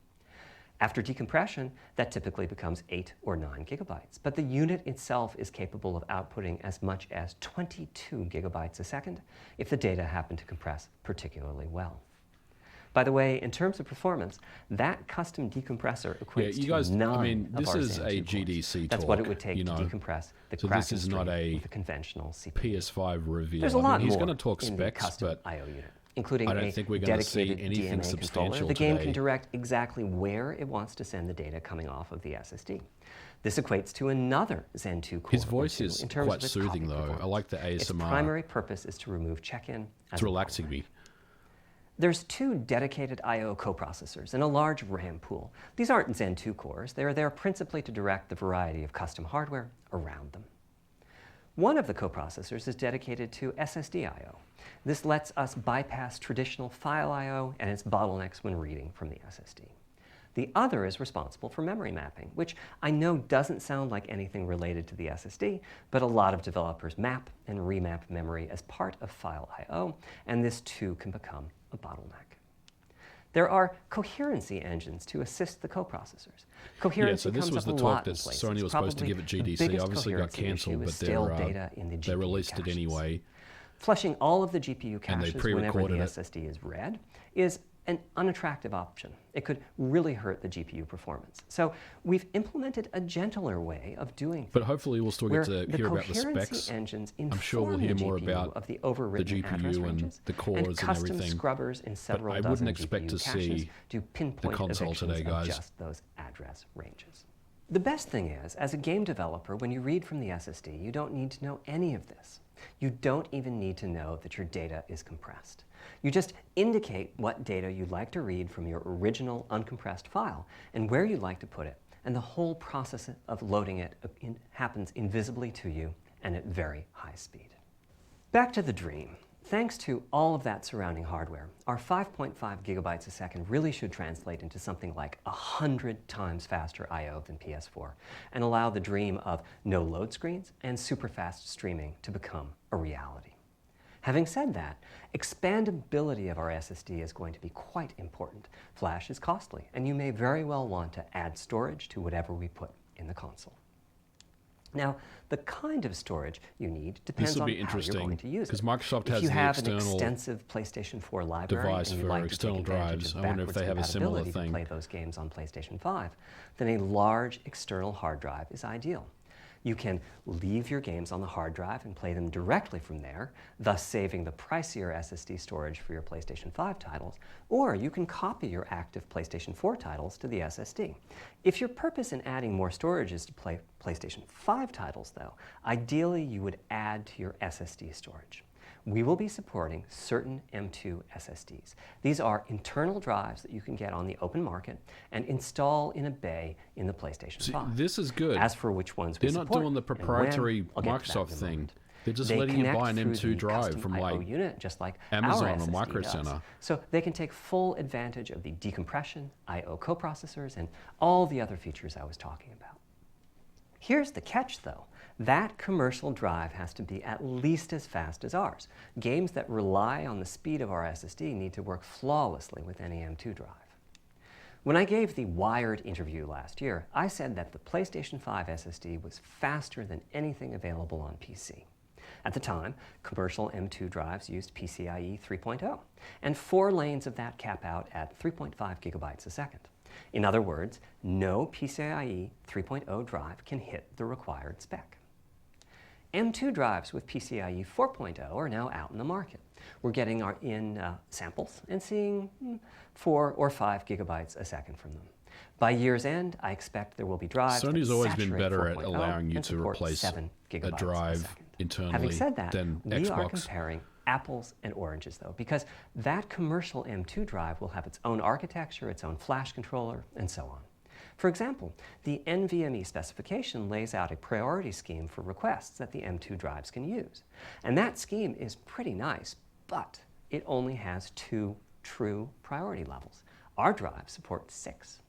S3: After decompression, that typically becomes 8 or 9 gigabytes, but the unit itself is capable of outputting as much as 22 gigabytes a second if the data happen to compress particularly well. By the way, in terms of performance, that custom decompressor equates to 9
S1: I mean,
S3: of
S1: this
S3: our
S1: is
S3: Zen
S1: a
S3: 2 cores.
S1: GDC
S3: That's
S1: talk,
S3: what it would take
S1: you know.
S3: to decompress the
S1: So
S3: Kraken
S1: this is
S3: stream
S1: not a
S3: with a conventional CPU.
S1: PS5 reveal.
S3: There's a lot
S1: he's
S3: more
S1: going to talk
S3: in the
S1: specs,
S3: custom
S1: but
S3: I/O unit, including
S1: I don't
S3: a
S1: think we're going to see
S3: dedicated
S1: anything
S3: DMA
S1: substantial
S3: controller. The game
S1: today.
S3: can direct exactly where it wants to send the data coming off of the SSD. This equates to another Zen 2 core.
S1: His voice is
S3: in terms
S1: quite
S3: of its
S1: soothing,
S3: copy
S1: though. I
S3: performance.
S1: like the ASMR.
S3: Its primary purpose is to remove check-in as
S1: It's
S3: a
S1: relaxing
S3: bottleneck.
S1: me.
S3: There's 2 dedicated I/O coprocessors and a large RAM pool. These aren't Zen 2 cores. They're there principally to direct the variety of custom hardware around them. One of the coprocessors is dedicated to SSD I/O. This lets us bypass traditional file I/O and its bottlenecks when reading from the SSD. The other is responsible for memory mapping, which I know doesn't sound like anything related to the SSD, but a lot of developers map and remap memory as part of file I/O, and this too can become a bottleneck. There are coherency engines to assist the coprocessors. Coherency
S1: so this
S3: comes
S1: was
S3: up
S1: the
S3: a lot
S1: talk
S3: in
S1: that
S3: places.
S1: Sony was supposed to
S3: Probably
S1: give at
S3: the
S1: GDC.
S3: biggest
S1: Obviously got
S3: coherency
S1: cancelled,
S3: issue
S1: but
S3: is stale data in the
S1: they
S3: GPU
S1: released it
S3: caches.
S1: anyway.
S3: Flushing all of the GPU
S1: And they
S3: caches whenever the
S1: pre-recorded it.
S3: SSD is read is an unattractive option. It could really hurt the GPU performance. So we've implemented a gentler way of doing things.
S1: But hopefully we'll still get to hear about the specs.
S3: Engines
S1: I'm sure we'll hear more about
S3: of the overwritten address
S1: GPU and
S3: ranges,
S1: the cores and
S3: custom
S1: everything.
S3: Scrubbers in several
S1: But I
S3: dozen
S1: wouldn't expect
S3: GPU
S1: to
S3: caches
S1: see
S3: to pinpoint
S1: the console
S3: evictions
S1: today,
S3: of
S1: guys.
S3: just those address ranges. The best thing is, as a game developer, when you read from the SSD, you don't need to know any of this. You don't even need to know that your data is compressed. You just indicate what data you'd like to read from your original uncompressed file and where you'd like to put it, and the whole process of loading it happens invisibly to you and at very high speed. Back to the dream. Thanks to all of that surrounding hardware, our 5.5 gigabytes a second really should translate into something like 100 times faster I/O than PS4 and allow the dream of no load screens and super fast streaming to become a reality. Having said that, expandability of our SSD is going to be quite important. Flash is costly, and you may very well want to add storage to whatever we put in the console. Now, the kind of storage you need depends on how you're going to use it.
S1: Because Microsoft has
S3: if you
S1: the
S3: have an
S1: external
S3: extensive PlayStation 4 library
S1: device
S3: and you'd
S1: for
S3: like to
S1: external
S3: take advantage
S1: drives.
S3: of
S1: I wonder if
S3: backwards
S1: they have a similar
S3: compatibility to
S1: thing.
S3: play those games on PlayStation 5, then a large external hard drive is ideal. You can leave your games on the hard drive and play them directly from there, thus saving the pricier SSD storage for your PlayStation 5 titles, or you can copy your active PlayStation 4 titles to the SSD. If your purpose in adding more storage is to play PlayStation 5 titles, though, ideally you would add to your SSD storage. We will be supporting certain M2 SSDs. These are internal drives that you can get on the open market and install in a bay in the PlayStation 5.
S1: This is good.
S3: As for which ones we
S1: They're not
S3: support
S1: doing the
S3: and when,
S1: proprietary
S3: I'll get to that
S1: Microsoft
S3: in a
S1: thing.
S3: moment.
S1: They're just
S3: They
S1: letting you buy an
S3: connect through
S1: M2
S3: the
S1: drive
S3: custom
S1: from
S3: I/O
S1: like
S3: unit, just like
S1: Amazon
S3: our
S1: or
S3: SSD
S1: Micro
S3: does.
S1: Center.
S3: So they can take full advantage of the decompression, I/O coprocessors, and all the other features I was talking about. Here's the catch, though. That commercial drive has to be at least as fast as ours. Games that rely on the speed of our SSD need to work flawlessly with any M2 drive. When I gave the Wired interview last year, I said that the PlayStation 5 SSD was faster than anything available on PC. At the time, commercial M2 drives used PCIe 3.0, and 4 lanes of that cap out at 3.5 gigabytes a second. In other words, no PCIe 3.0 drive can hit the required spec. M2 drives with PCIe 4.0 are now out in the market. We're getting samples and seeing 4 or 5 gigabytes a second from them. By year's end, I expect there will be drives
S1: Sony's
S3: that
S1: always been
S3: saturate
S1: better at
S3: 4.0
S1: allowing you
S3: and
S1: to
S3: support
S1: replace
S3: 7
S1: a
S3: gigabytes
S1: drive
S3: second.
S1: internally
S3: Having said that,
S1: than
S3: we are
S1: Xbox.
S3: comparing apples and oranges, though, because that commercial M2 drive will have its own architecture, its own flash controller, and so on. For example, the NVMe specification lays out a priority scheme for requests that the M2 drives can use. And that scheme is pretty nice, but it only has 2 true priority levels. Our drive supports 6.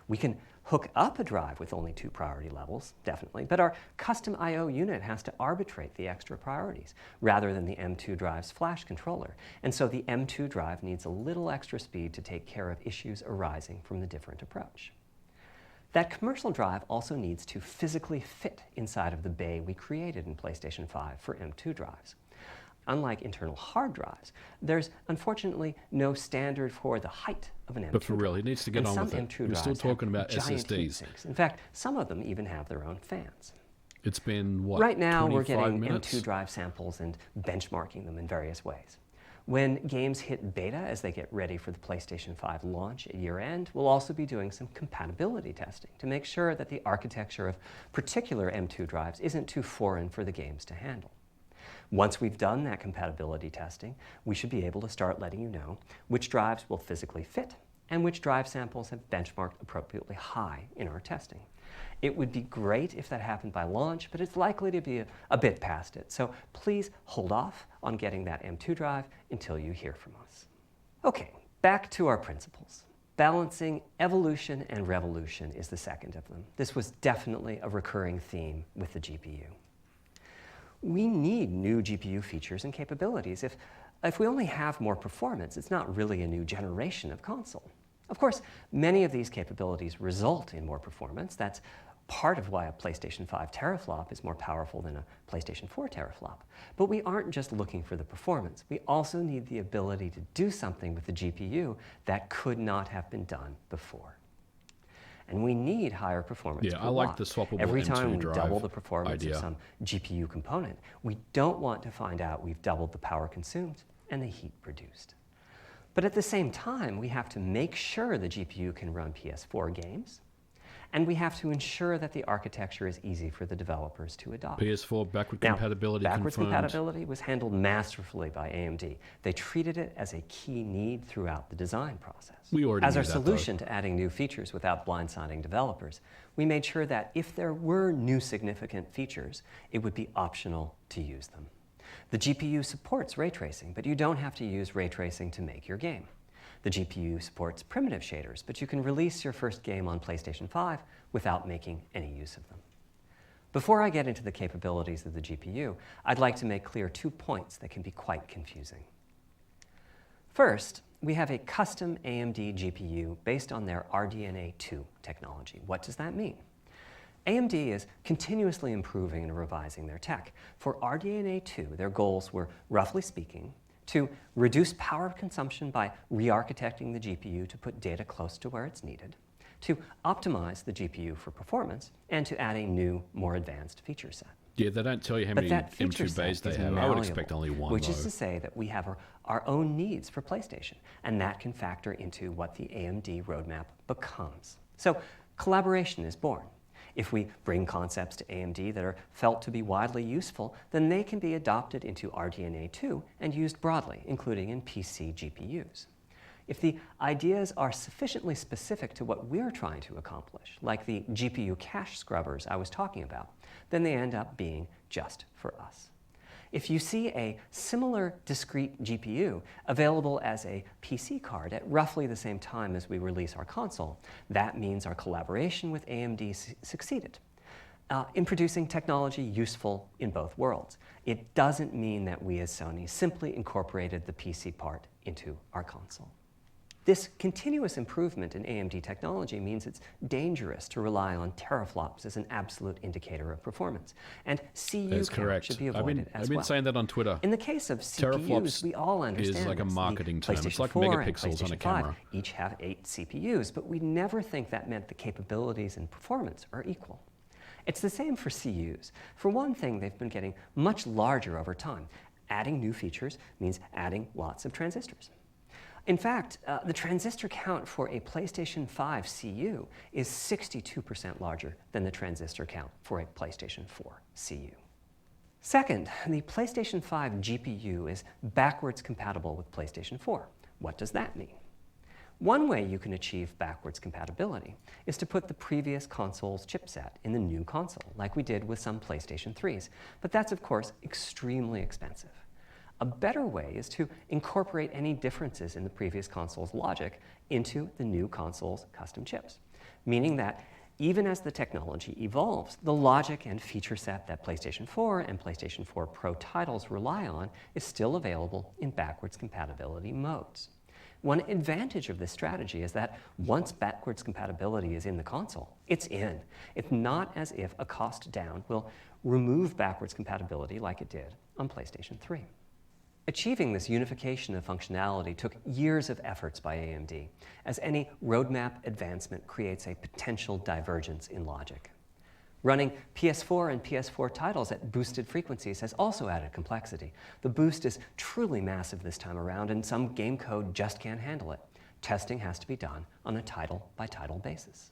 S3: We can hook up a drive with only 2 priority levels, definitely, but our custom I/O unit has to arbitrate the extra priorities rather than the M2 drive's flash controller. And so the M2 drive needs a little extra speed to take care of issues arising from the different approach. That commercial drive also needs to physically fit inside of the bay we created in PlayStation 5 for M2 drives. Unlike internal hard drives, there's unfortunately no standard for the height of an M2
S1: But for real,
S3: drive.
S1: he needs to get
S3: And
S1: on
S3: some
S1: with it.
S3: M2
S1: We're still
S3: drives have
S1: talking about
S3: giant heat
S1: SSDs.
S3: sinks. In fact, some of them even have their own fans.
S1: It's been, what,
S3: Right now, we're
S1: 25
S3: getting
S1: minutes?
S3: M2 drive samples and benchmarking them in various ways. When games hit beta as they get ready for the PlayStation 5 launch at year-end, we'll also be doing some compatibility testing to make sure that the architecture of particular M2 drives isn't too foreign for the games to handle. Once we've done that compatibility testing, we should be able to start letting you know which drives will physically fit and which drive samples have benchmarked appropriately high in our testing. It would be great if that happened by launch, but it's likely to be a bit past it. So please hold off on getting that M2 drive until you hear from us. Okay, back to our principles. Balancing evolution and revolution is the second of them. This was definitely a recurring theme with the GPU. We need new GPU features and capabilities. If we only have more performance, it's not really a new generation of console. Of course, many of these capabilities result in more performance. That's part of why a PlayStation 5 teraflop is more powerful than a PlayStation 4 teraflop. But we aren't just looking for the performance. We also need the ability to do something with the GPU that could not have been done before. And we need higher performance per
S1: I like
S3: watt.
S1: the swappable
S3: Every
S1: M2
S3: time we
S1: drive
S3: double the performance
S1: idea.
S3: of some GPU component, we don't want to find out we've doubled the power consumed and the heat produced. But at the same time, we have to make sure the GPU can run PS4 games, and we have to ensure that the architecture is easy for the developers to adopt.
S1: PS4 backward
S3: Now,
S1: compatibility
S3: backwards
S1: confirmed.
S3: compatibility was handled masterfully by AMD. They treated it as a key need throughout the design process.
S1: We already
S3: As
S1: knew
S3: our
S1: that,
S3: solution to adding new features without blindsiding developers, we made sure that if there were new significant features, it would be optional to use them. The GPU supports ray tracing, but you don't have to use ray tracing to make your game. The GPU supports primitive shaders, but you can release your first game on PlayStation 5 without making any use of them. Before I get into the capabilities of the GPU, I'd like to make clear 2 points that can be quite confusing. First, we have a custom AMD GPU based on their RDNA 2 technology. What does that mean? AMD is continuously improving and revising their tech. For RDNA 2, their goals were, roughly speaking, to reduce power consumption by re-architecting the GPU to put data close to where it's needed, to optimize the GPU for performance, and to add a new, more advanced feature set.
S1: Yeah, they don't tell you how
S3: But
S1: many
S3: that feature
S1: M2 bays
S3: set
S1: they
S3: is
S1: have. I would
S3: malleable,
S1: expect only one,
S3: which
S1: though.
S3: is to say that we have our own needs for PlayStation, and that can factor into what the AMD roadmap becomes. So collaboration is born. If we bring concepts to AMD that are felt to be widely useful, then they can be adopted into RDNA 2 and used broadly, including in PC GPUs. If the ideas are sufficiently specific to what we're trying to accomplish, like the GPU cache scrubbers I was talking about, then they end up being just for us. If you see a similar discrete GPU available as a PC card at roughly the same time as we release our console, that means our collaboration with AMD succeeded in producing technology useful in both worlds. It doesn't mean that we as Sony simply incorporated the PC part into our console. This continuous improvement in AMD technology means it's dangerous to rely on teraflops as an absolute indicator of performance. And CU
S1: That's
S3: count
S1: correct.
S3: should be avoided as
S1: I've been
S3: well.
S1: saying that on Twitter.
S3: In the case of
S1: Teraflops
S3: CPUs, we all understand
S1: is like a
S3: this.
S1: marketing
S3: The
S1: term. It's
S3: PlayStation
S1: like
S3: 4 and
S1: megapixels on a
S3: PlayStation 5
S1: camera.
S3: each have 8 CPUs, but we never think that meant the capabilities and performance are equal. It's the same for CUs. For one thing, they've been getting much larger over time. Adding new features means adding lots of transistors. In fact, the transistor count for a PlayStation 5 CU is 62% larger than the transistor count for a PlayStation 4 CU. Second, the PlayStation 5 GPU is backwards compatible with PlayStation 4. What does that mean? One way you can achieve backwards compatibility is to put the previous console's chipset in the new console, like we did with some PlayStation 3s, but that's of course extremely expensive. A better way is to incorporate any differences in the previous console's logic into the new console's custom chips, meaning that even as the technology evolves, the logic and feature set that PlayStation 4 and PlayStation 4 Pro titles rely on is still available in backwards compatibility modes. One advantage of this strategy is that once backwards compatibility is in the console, it's in. It's not as if a cost down will remove backwards compatibility like it did on PlayStation 3. Achieving this unification of functionality took years of efforts by AMD, as any roadmap advancement creates a potential divergence in logic. Running PS4 and PS4 titles at boosted frequencies has also added complexity. The boost is truly massive this time around, and some game code just can't handle it. Testing has to be done on a title-by-title basis.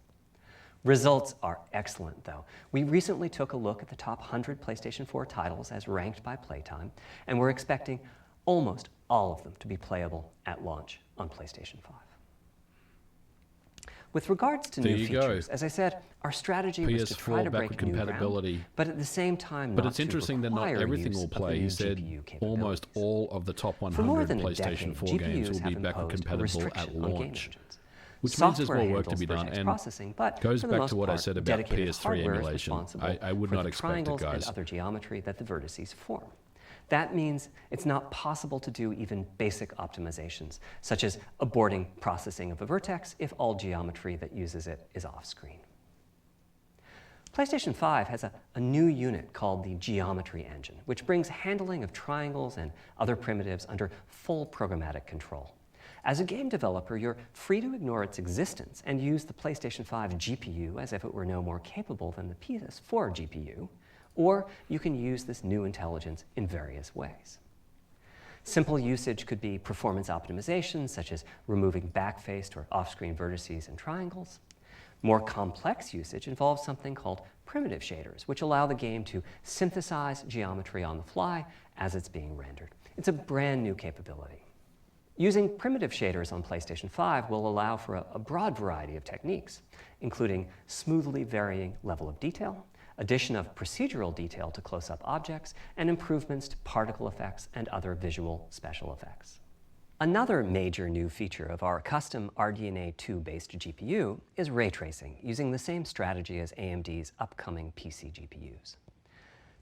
S3: Results are excellent, though. We recently took a look at the top 100 PlayStation 4 titles as ranked by playtime, and we're expecting almost all of them to be playable at launch on PlayStation 5. With regards to new features, as I said, our strategy was to try to break new ground, but at the same time
S1: But it's interesting that not everything will play. He said almost all of the top 100 PlayStation 4 games will be backward compatible at launch. Which means there's more work to be done, and goes back to what I said about PS3 emulation. I would not expect it, guys.
S3: And other geometry that the vertices form. That means it's not possible to do even basic optimizations, such as aborting processing of a vertex if all geometry that uses it is off-screen. PlayStation 5 has a new unit called the Geometry Engine, which brings handling of triangles and other primitives under full programmatic control. As a game developer, you're free to ignore its existence and use the PlayStation 5 GPU as if it were no more capable than the PS4 GPU, or you can use this new intelligence in various ways. Simple usage could be performance optimization, such as removing backfaced or off-screen vertices and triangles. More complex usage involves something called primitive shaders, which allow the game to synthesize geometry on the fly as it's being rendered. It's a brand new capability. Using primitive shaders on PlayStation 5 will allow for a broad variety of techniques, including smoothly varying level of detail, addition of procedural detail to close-up objects, and improvements to particle effects and other visual special effects. Another major new feature of our custom RDNA 2-based GPU is ray tracing, using the same strategy as AMD's upcoming PC GPUs.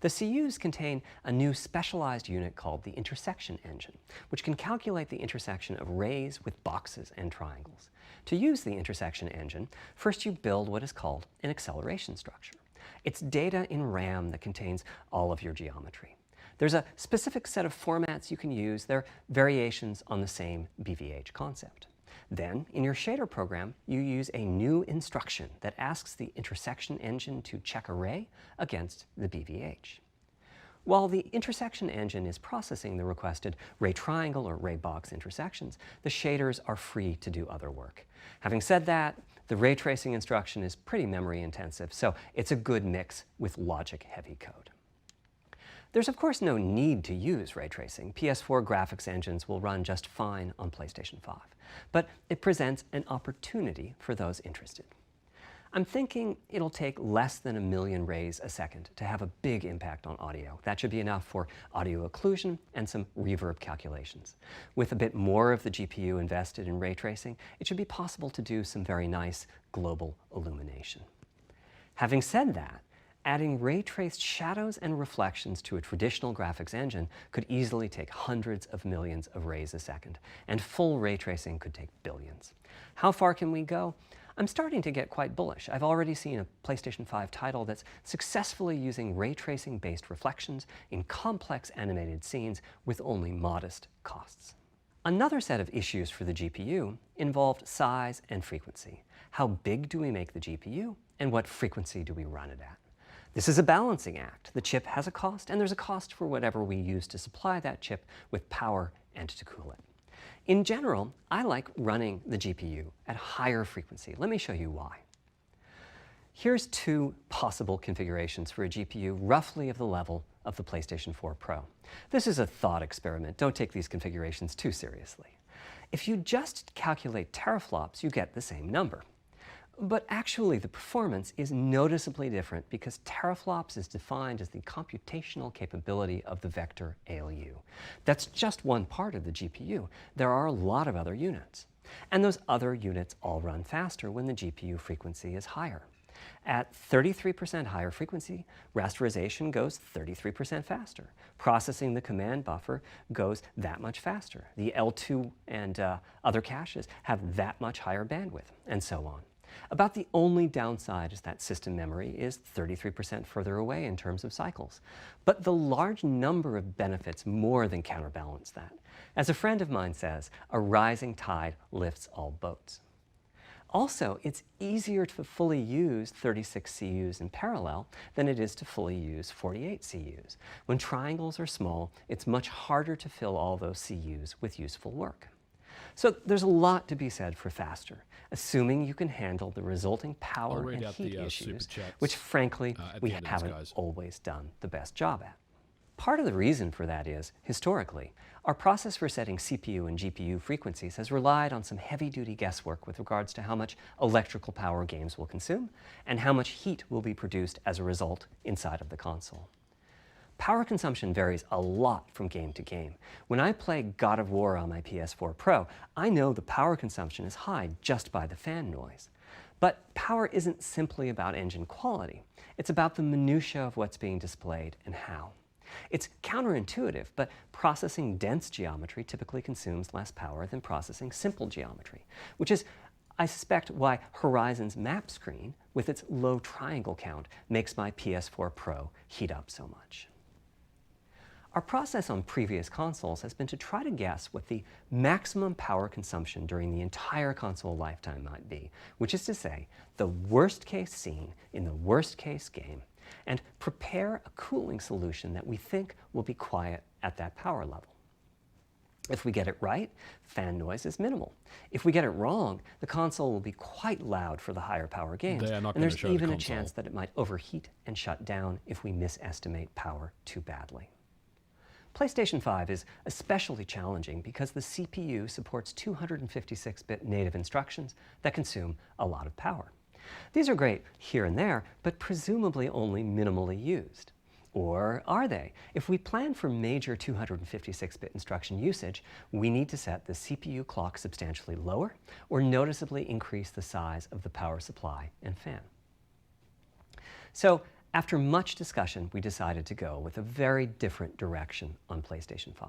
S3: The CUs contain a new specialized unit called the intersection engine, which can calculate the intersection of rays with boxes and triangles. To use the intersection engine, first you build what is called an acceleration structure. It's data in RAM that contains all of your geometry. There's a specific set of formats you can use. They're variations on the same BVH concept. Then, in your shader program, you use a new instruction that asks the intersection engine to check a ray against the BVH. While the intersection engine is processing the requested ray triangle or ray box intersections, the shaders are free to do other work. Having said that, the ray tracing instruction is pretty memory intensive, so it's a good mix with logic-heavy code. There's of course no need to use ray tracing. PS4 graphics engines will run just fine on PlayStation 5, but it presents an opportunity for those interested. I'm thinking it'll take less than 1 million rays a second to have a big impact on audio. That should be enough for audio occlusion and some reverb calculations. With a bit more of the GPU invested in ray tracing, it should be possible to do some very nice global illumination. Having said that, adding ray-traced shadows and reflections to a traditional graphics engine could easily take hundreds of millions of rays a second, and full ray tracing could take billions. How far can we go? I'm starting to get quite bullish. I've already seen a PlayStation 5 title that's successfully using ray tracing-based reflections in complex animated scenes with only modest costs. Another set of issues for the GPU involved size and frequency. How big do we make the GPU, and what frequency do we run it at? This is a balancing act. The chip has a cost, and there's a cost for whatever we use to supply that chip with power and to cool it. In general, I like running the GPU at higher frequency. Let me show you why. Here's 2 possible configurations for a GPU roughly of the level of the PlayStation 4 Pro. This is a thought experiment. Don't take these configurations too seriously. If you just calculate teraflops, you get the same number. But actually, the performance is noticeably different because teraflops is defined as the computational capability of the vector ALU. That's just one part of the GPU. There are a lot of other units. And those other units all run faster when the GPU frequency is higher. At 33% higher frequency, rasterization goes 33% faster. Processing the command buffer goes that much faster. The L2 and other caches have that much higher bandwidth, and so on. About the only downside is that system memory is 33% further away in terms of cycles. But the large number of benefits more than counterbalance that. As a friend of mine says, a rising tide lifts all boats. Also, it's easier to fully use 36 CUs in parallel than it is to fully use 48 CUs. When triangles are small, it's much harder to fill all those CUs with useful work. So there's a lot to be said for faster, assuming you can handle the resulting power and heat issues, which frankly, we haven't always done the best job at. Part of the reason for that is, historically, our process for setting CPU and GPU frequencies has relied on some heavy-duty guesswork with regards to how much electrical power games will consume and how much heat will be produced as a result inside of the console. Power consumption varies a lot from game to game. When I play God of War on my PS4 Pro, I know the power consumption is high just by the fan noise. But power isn't simply about engine quality. It's about the minutiae of what's being displayed and how. It's counterintuitive, but processing dense geometry typically consumes less power than processing simple geometry, which is I suspect why Horizon's map screen, with its low triangle count, makes my PS4 Pro heat up so much. Our process on previous consoles has been to try to guess what the maximum power consumption during the entire console lifetime might be, which is to say, the worst case scene in the worst case game, and prepare a cooling solution that we think will be quiet at that power level. If we get it right, fan noise is minimal. If we get it wrong, the console will be quite loud for the higher power games,
S1: They are not
S3: and there's
S1: gonna show the
S3: even a
S1: console.
S3: chance that it might overheat and shut down if we misestimate power too badly. PlayStation 5 is especially challenging because the CPU supports 256-bit native instructions that consume a lot of power. These are great here and there, but presumably only minimally used. Or are they? If we plan for major 256-bit instruction usage, we need to set the CPU clock substantially lower or noticeably increase the size of the power supply and fan. So, after much discussion, we decided to go with a very different direction on PlayStation 5.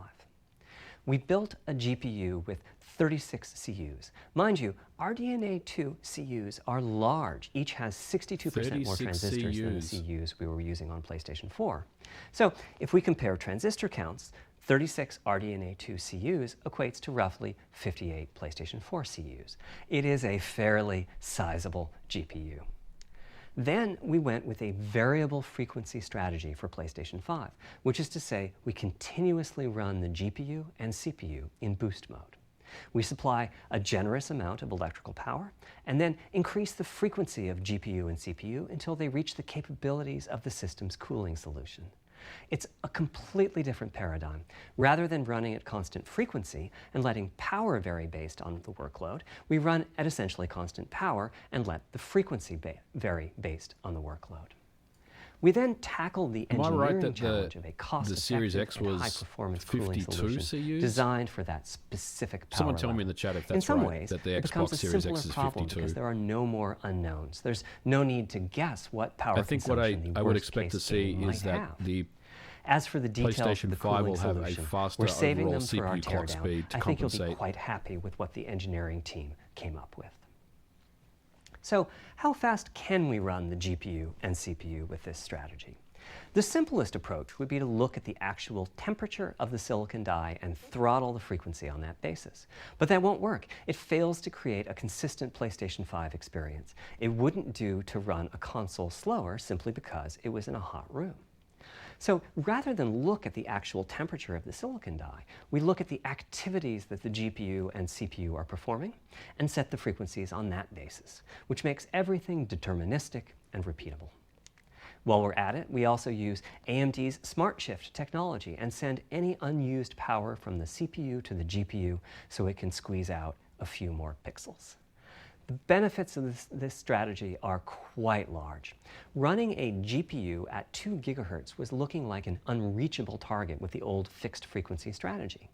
S3: We built a GPU with 36 CUs. Mind you, RDNA 2 CUs are large. Each has 62% more
S1: 36
S3: transistors than the
S1: CUs.
S3: CUs we were using on PlayStation 4. So if we compare transistor counts, 36 RDNA 2 CUs equates to roughly 58 PlayStation 4 CUs. It is a fairly sizable GPU. Then we went with a variable frequency strategy for PlayStation 5, which is to say we continuously run the GPU and CPU in boost mode. We supply a generous amount of electrical power and then increase the frequency of GPU and CPU until they reach the capabilities of the system's cooling solution. It's a completely different paradigm. Rather than running at constant frequency and letting power vary based on the workload, we run at essentially constant power and let the frequency vary based on the workload. We then tackled the
S1: Am I
S3: engineering
S1: right that
S3: challenge of a
S1: the Series
S3: cost-effective
S1: X
S3: and
S1: was
S3: high-performance cooling
S1: 52
S3: solution
S1: CUs?
S3: designed for that specific power
S1: Someone tell me
S3: level.
S1: in the chat if
S3: In
S1: that's
S3: some
S1: right,
S3: ways,
S1: that the
S3: it becomes
S1: Xbox
S3: a
S1: Series
S3: simpler
S1: X is
S3: problem
S1: 52.
S3: because there are no more unknowns. There's no need to guess what power
S1: I think what
S3: consumption the
S1: I would
S3: worst
S1: expect to
S3: case
S1: see
S3: game
S1: is
S3: might
S1: that
S3: have.
S1: the
S3: As for the details of
S1: PlayStation
S3: the
S1: 5
S3: cooling
S1: will have a
S3: solution,
S1: faster
S3: we're saving
S1: overall
S3: them for our
S1: CPU clock
S3: teardown.
S1: speed to
S3: I think you'll be
S1: compensate.
S3: quite happy with what the engineering team came up with. So, how fast can we run the GPU and CPU with this strategy? The simplest approach would be to look at the actual temperature of the silicon die and throttle the frequency on that basis. But that won't work. It fails to create a consistent PlayStation 5 experience. It wouldn't do to run a console slower simply because it was in a hot room. So rather than look at the actual temperature of the silicon die, we look at the activities that the GPU and CPU are performing and set the frequencies on that basis, which makes everything deterministic and repeatable. While we're at it, we also use AMD's Smart Shift technology and send any unused power from the CPU to the GPU so it can squeeze out a few more pixels. The benefits of this strategy are quite large. Running a GPU at 2 gigahertz was looking like an unreachable target with the old fixed frequency strategy.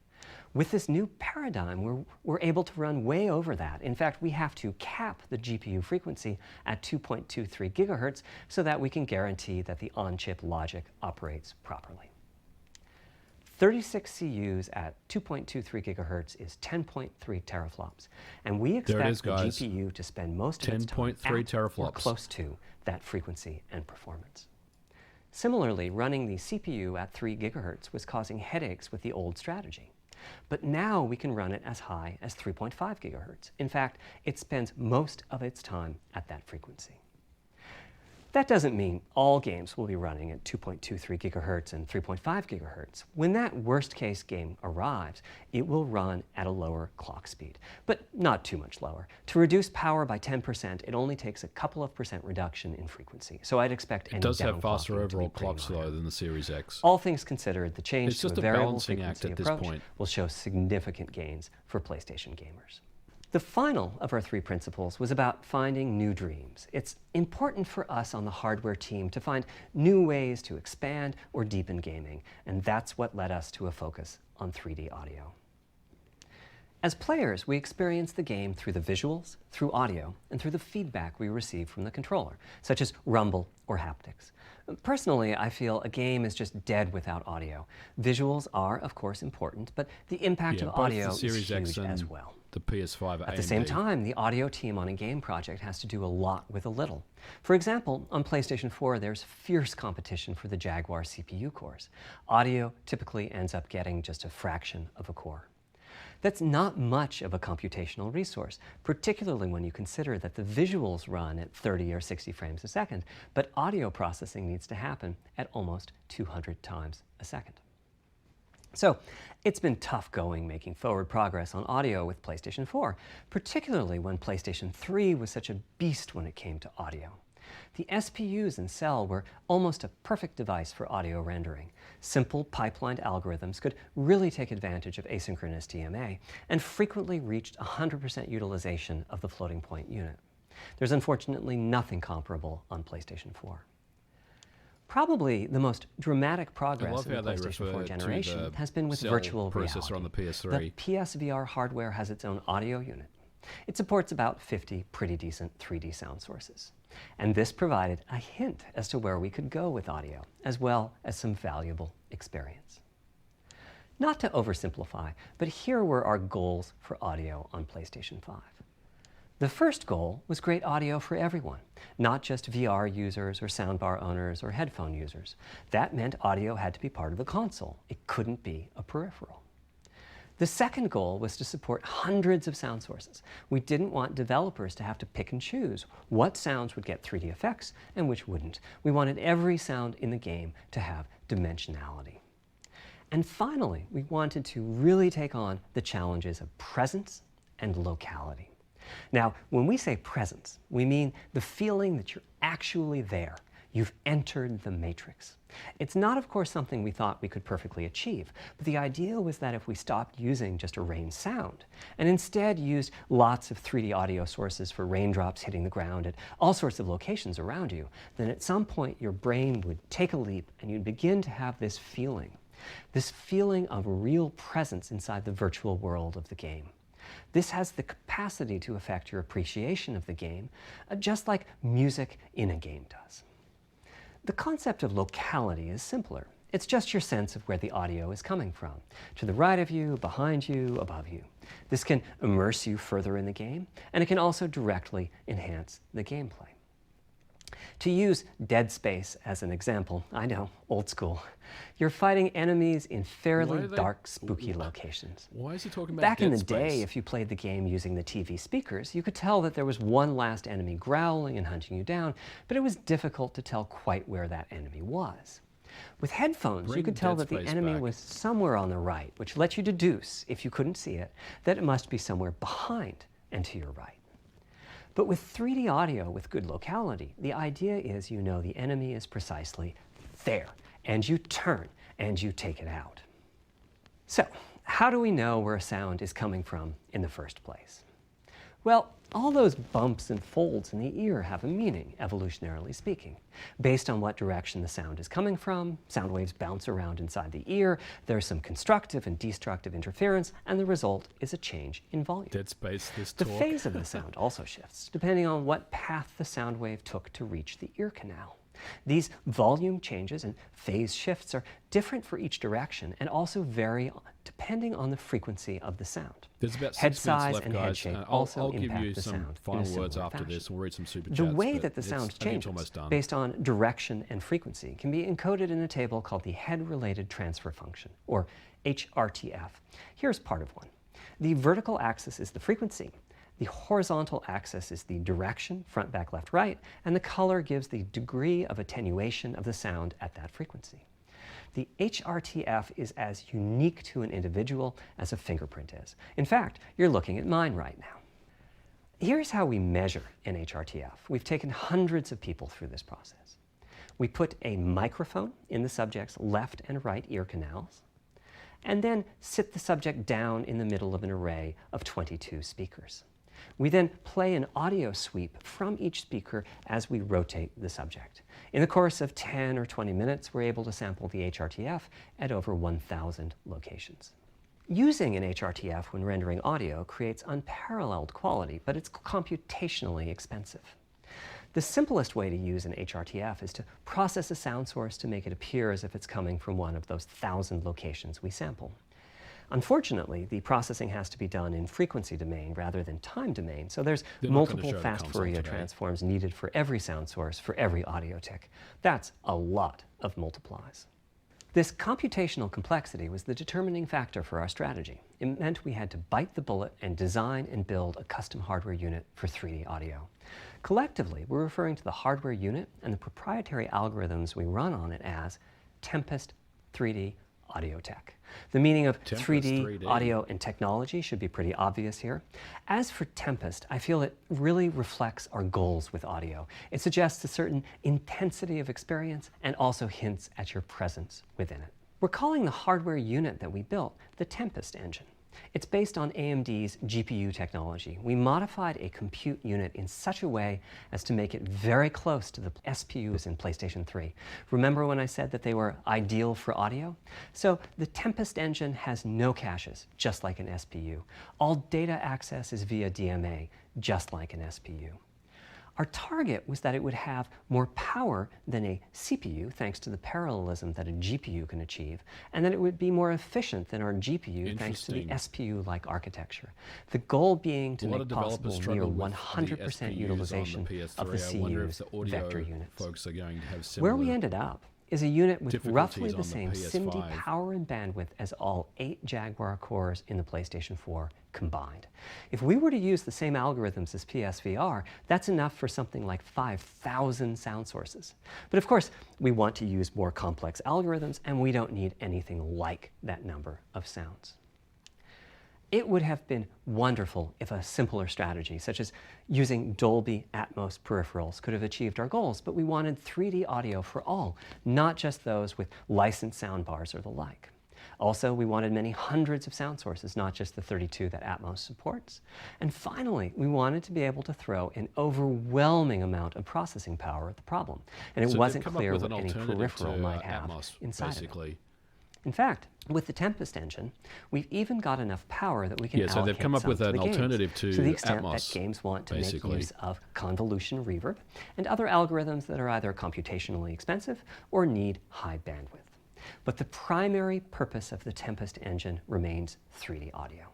S3: With this new paradigm, we're able to run way over that. In fact, we have to cap the GPU frequency at 2.23 gigahertz so that we can guarantee that the on-chip logic operates properly. 36 CUs at 2.23 gigahertz is 10.3 teraflops, and we expect the GPU to spend most of its time at or close to that frequency and performance. Similarly, running the CPU at 3 gigahertz was causing headaches with the old strategy. But now we can run it as high as 3.5 gigahertz. In fact, it spends most of its time at that frequency. That doesn't mean all games will be running at 2.23 gigahertz and 3.5 gigahertz. When that worst case game arrives, it will run at a lower clock speed, but not too much lower. To reduce power by 10%, it only takes a couple of % reduction in frequency. So I'd expect any
S1: It does have faster
S3: downclocking to be
S1: overall
S3: pretty
S1: clocks
S3: minor.
S1: though than the Series X.
S3: All things considered, the change
S1: It's
S3: to
S1: just
S3: a
S1: a
S3: variable
S1: balancing act
S3: frequency
S1: at this
S3: approach
S1: point.
S3: will show significant gains for PlayStation gamers. The final of our 3 principles was about finding new dreams. It's important for us on the hardware team to find new ways to expand or deepen gaming, and that's what led us to a focus on 3D audio. As players, we experience the game through the visuals, through audio, and through the feedback we receive from the controller, such as rumble or haptics. Personally, I feel a game is just dead without audio. Visuals are, of course, important, but the impact of audio is huge as well.
S1: the PS5
S3: At the same time, the audio team on a game project has to do a lot with a little. For example, on PlayStation 4, there's fierce competition for the Jaguar CPU cores. Audio typically ends up getting just a fraction of a core. That's not much of a computational resource, particularly when you consider that the visuals run at 30 or 60 frames a second, but audio processing needs to happen at almost 200 times a second. So it's been tough going making forward progress on audio with PlayStation 4, particularly when PlayStation 3 was such a beast when it came to audio. The SPUs in Cell were almost a perfect device for audio rendering. Simple pipelined algorithms could really take advantage of asynchronous DMA and frequently reached 100% utilization of the floating point unit. There's unfortunately nothing comparable on PlayStation 4. Probably the most dramatic progress in the PlayStation 4 generation has been with virtual reality.
S1: On the PS3.
S3: The PSVR hardware has its own audio unit. It supports about 50 pretty decent 3D sound sources. And this provided a hint as to where we could go with audio, as well as some valuable experience. Not to oversimplify, but here were our goals for audio on PlayStation 5. The first goal was great audio for everyone, not just VR users or soundbar owners or headphone users. That meant audio had to be part of the console. It couldn't be a peripheral. The second goal was to support hundreds of sound sources. We didn't want developers to have to pick and choose what sounds would get 3D effects and which wouldn't. We wanted every sound in the game to have dimensionality. And finally, we wanted to really take on the challenges of presence and locality. Now, when we say presence, we mean the feeling that you're actually there. You've entered the matrix. It's not, of course, something we thought we could perfectly achieve, but the idea was that if we stopped using just a rain sound and instead used lots of 3D audio sources for raindrops hitting the ground at all sorts of locations around you, then at some point your brain would take a leap and you'd begin to have this feeling of real presence inside the virtual world of the game. This has the capacity to affect your appreciation of the game, just like music in a game does. The concept of locality is simpler. It's just your sense of where the audio is coming from, to the right of you, behind you, above you. This can immerse you further in the game, and it can also directly enhance the gameplay. To use Dead Space as an example, I know, old school. You're fighting enemies in fairly dark, spooky locations.
S1: Why is he talking about
S3: Back in the
S1: Dead
S3: day,
S1: Space?
S3: if you played the game using the TV speakers, you could tell that there was one last enemy growling and hunting you down, but it was difficult to tell quite where that enemy was. With headphones, you could tell that the enemy was somewhere on the right, which lets you deduce, if you couldn't see it, that it must be somewhere behind and to your right. But with 3D audio with good locality, the idea is you know the enemy is precisely there, and you turn and you take it out. So, how do we know where a sound is coming from in the first place? Well, all those bumps and folds in the ear have a meaning, evolutionarily speaking. Based on what direction the sound is coming from, sound waves bounce around inside the ear, there's some constructive and destructive interference, and the result is a change in volume.
S1: Dead Space, this
S3: The
S1: talk.
S3: phase of the sound also shifts, depending on what path the sound wave took to reach the ear canal. These volume changes and phase shifts are different for each direction and also vary depending on the frequency of the sound.
S1: There's about 6
S3: Head
S1: minutes
S3: size
S1: left,
S3: and
S1: guys.
S3: head shape
S1: I'll
S3: also
S1: give
S3: impact
S1: you
S3: the
S1: some
S3: sound in a
S1: final words
S3: similar
S1: after
S3: fashion.
S1: this. We'll read some super
S3: The
S1: chats.
S3: way
S1: but
S3: that the sound
S1: I think it's
S3: changes
S1: almost done.
S3: based on direction and frequency can be encoded in a table called the head-related transfer function, or HRTF. Here's part of one. The vertical axis is the frequency. The horizontal axis is the direction, front, back, left, right, and the color gives the degree of attenuation of the sound at that frequency. The HRTF is as unique to an individual as a fingerprint is. In fact, you're looking at mine right now. Here's how we measure an HRTF. We've taken hundreds of people through this process. We put a microphone in the subject's left and right ear canals, and then sit the subject down in the middle of an array of 22 speakers. We then play an audio sweep from each speaker as we rotate the subject. In the course of 10 or 20 minutes, we're able to sample the HRTF at over 1,000 locations. Using an HRTF when rendering audio creates unparalleled quality, but it's computationally expensive. The simplest way to use an HRTF is to process a sound source to make it appear as if it's coming from one of those 1,000 locations we sample. Unfortunately, the processing has to be done in frequency domain rather than time domain, so there's
S1: They're not gonna
S3: multiple
S1: show the
S3: fast
S1: console
S3: Fourier
S1: today.
S3: transforms needed for every sound source for every audio tick. That's a lot of multiplies. This computational complexity was the determining factor for our strategy. It meant we had to bite the bullet and design and build a custom hardware unit for 3D audio. Collectively, we're referring to the hardware unit and the proprietary algorithms we run on it as Tempest 3D Audio Tech. The meaning of
S1: Tempest
S3: 3D
S1: 3D.
S3: audio and technology should be pretty obvious here. As for Tempest, I feel it really reflects our goals with audio. It suggests a certain intensity of experience and also hints at your presence within it. We're calling the hardware unit that we built the Tempest engine. It's based on AMD's GPU technology. We modified a compute unit in such a way as to make it very close to the SPUs in PlayStation 3. Remember when I said that they were ideal for audio? So the Tempest engine has no caches, just like an SPU. All data access is via DMA, just like an SPU. Our target was that it would have more power than a CPU, thanks to the parallelism that a GPU can achieve, and that it would be more efficient than our GPU, thanks to the SPU-like architecture. The goal being to make possible near 100% utilization of the CU's vector units.
S1: Folks are going to have
S3: Where we ended up is a unit with roughly the
S1: on the
S3: same
S1: PS5.
S3: SIMD power and bandwidth as all 8 Jaguar cores in the PlayStation 4 combined. If we were to use the same algorithms as PSVR, that's enough for something like 5,000 sound sources. But of course, we want to use more complex algorithms, and we don't need anything like that number of sounds. It would have been wonderful if a simpler strategy, such as using Dolby Atmos peripherals, could have achieved our goals, but we wanted 3D audio for all, not just those with licensed soundbars or the like. Also, we wanted many hundreds of sound sources, not just the 32 that Atmos supports. And finally, we wanted to be able to throw an overwhelming amount of processing power at the problem. And it wasn't clear what any peripheral might have inside of it. In fact, with the Tempest engine, we've even got enough power that we can allocate
S1: so they've come up with an alternative to
S3: the extent
S1: Atmos,
S3: that games want to make use of convolution reverb and other algorithms that are either computationally expensive or need high bandwidth. But the primary purpose of the Tempest engine remains 3D audio.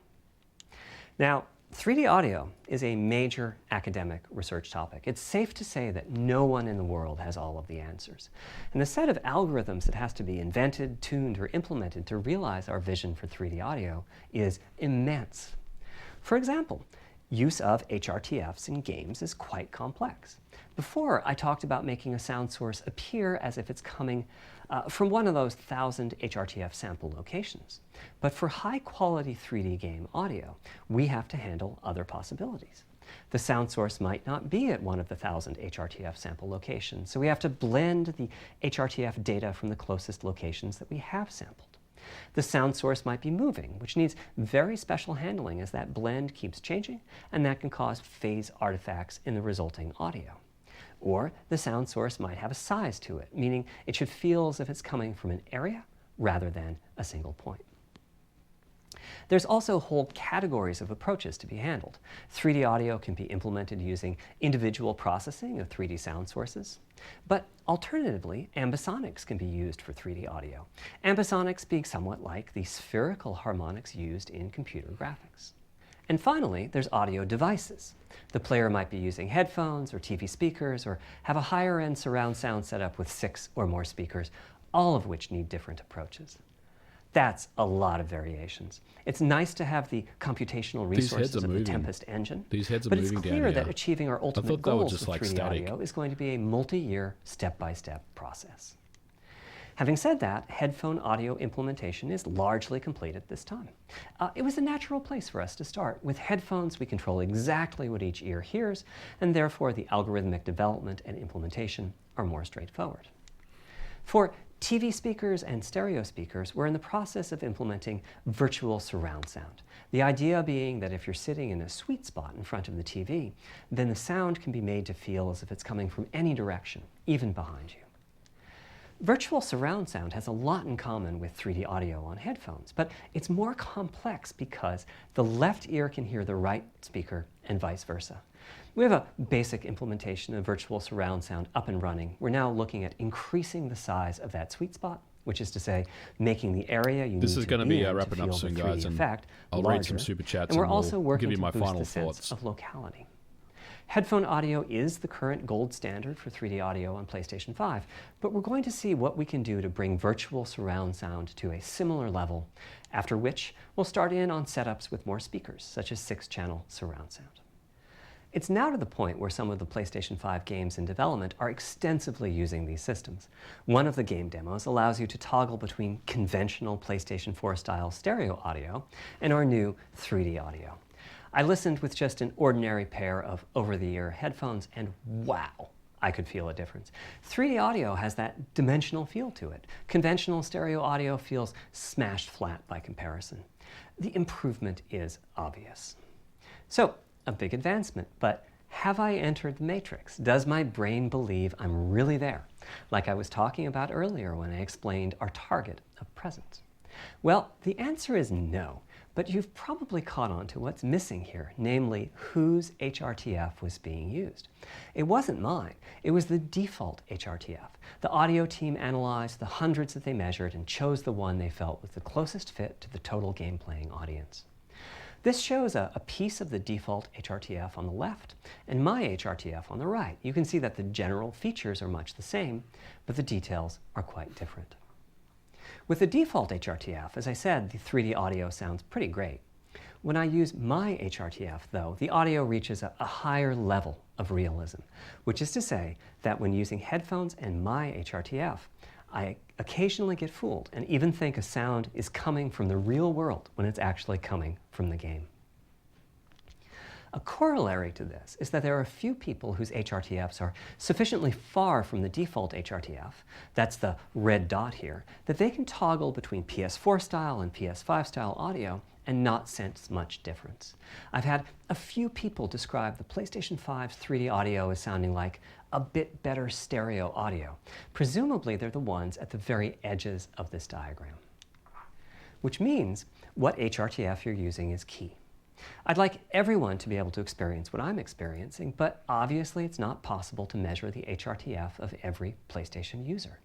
S3: Now, 3D audio is a major academic research topic. It's safe to say that no one in the world has all of the answers. And the set of algorithms that has to be invented, tuned, or implemented to realize our vision for 3D audio is immense. For example, use of HRTFs in games is quite complex. Before, I talked about making a sound source appear as if it's coming from one of those 1,000 HRTF sample locations. But for high-quality 3D game audio, we have to handle other possibilities. The sound source might not be at one of the 1,000 HRTF sample locations, so we have to blend the HRTF data from the closest locations that we have sampled. The sound source might be moving, which needs very special handling as that blend keeps changing, and that can cause phase artifacts in the resulting audio. Or the sound source might have a size to it, meaning it should feel as if it's coming from an area rather than a single point. There's also whole categories of approaches to be handled. 3D audio can be implemented using individual processing of 3D sound sources. But alternatively, ambisonics can be used for 3D audio. Ambisonics being somewhat like the spherical harmonics used in computer graphics. And finally, there's audio devices. The player might be using headphones or TV speakers or have a higher-end surround sound setup with 6 or more speakers, all of which need different approaches. That's a lot of variations. It's nice to have the computational resources of the Tempest engine, but it's clear that achieving our ultimate goals with 3D audio is going to be a multi-year, step-by-step process. Having said that, headphone audio implementation is largely complete at this time. It was a natural place for us to start. With headphones, we control exactly what each ear hears, and therefore the algorithmic development and implementation are more straightforward. For TV speakers and stereo speakers, we're in the process of implementing virtual surround sound. The idea being that if you're sitting in a sweet spot in front of the TV, then the sound can be made to feel as if it's coming from any direction, even behind you. Virtual surround sound has a lot in common with 3D audio on headphones, but it's more complex because the left ear can hear the right speaker and vice versa. We have a basic implementation of virtual surround sound up and running. We're now looking at increasing the size of that sweet spot which is to say, making the area you
S1: This
S3: need
S1: is
S3: to
S1: going to
S3: be
S1: be
S3: in
S1: wrapping
S3: to
S1: up
S3: feel
S1: soon,
S3: the 3D
S1: guys, and
S3: effect
S1: I'll
S3: larger.
S1: read some super chats
S3: and we're
S1: and we'll
S3: also working
S1: give you
S3: to
S1: my
S3: boost
S1: final
S3: the sense
S1: thoughts.
S3: of locality. Headphone audio is the current gold standard for 3D audio on PlayStation 5, but we're going to see what we can do to bring virtual surround sound to a similar level, after which we'll start in on setups with more speakers, such as 6-channel surround sound. It's now to the point where some of the PlayStation 5 games in development are extensively using these systems. One of the game demos allows you to toggle between conventional PlayStation 4 style stereo audio and our new 3D audio. I listened with just an ordinary pair of over-the-ear headphones, and wow, I could feel a difference. 3D audio has that dimensional feel to it. Conventional stereo audio feels smashed flat by comparison. The improvement is obvious. So, a big advancement, but have I entered the matrix? Does my brain believe I'm really there, like I was talking about earlier when I explained our target of presence? Well, the answer is no, but you've probably caught on to what's missing here, namely whose HRTF was being used. It wasn't mine, it was the default HRTF. The audio team analyzed the hundreds that they measured and chose the one they felt was the closest fit to the total game-playing audience. This shows a piece of the default HRTF on the left and my HRTF on the right. You can see that the general features are much the same, but the details are quite different. With the default HRTF, as I said, the 3D audio sounds pretty great. When I use my HRTF, though, the audio reaches a higher level of realism, which is to say that when using headphones and my HRTF, I occasionally get fooled and even think a sound is coming from the real world when it's actually coming from the game. A corollary to this is that there are a few people whose HRTFs are sufficiently far from the default HRTF, that's the red dot here, that they can toggle between PS4 style and PS5 style audio and not sense much difference. I've had a few people describe the PlayStation 5's 3D audio as sounding like a bit better stereo audio. Presumably they're the ones at the very edges of this diagram. Which means what HRTF you're using is key. I'd like everyone to be able to experience what I'm experiencing, but obviously it's not possible to measure the HRTF of every PlayStation user.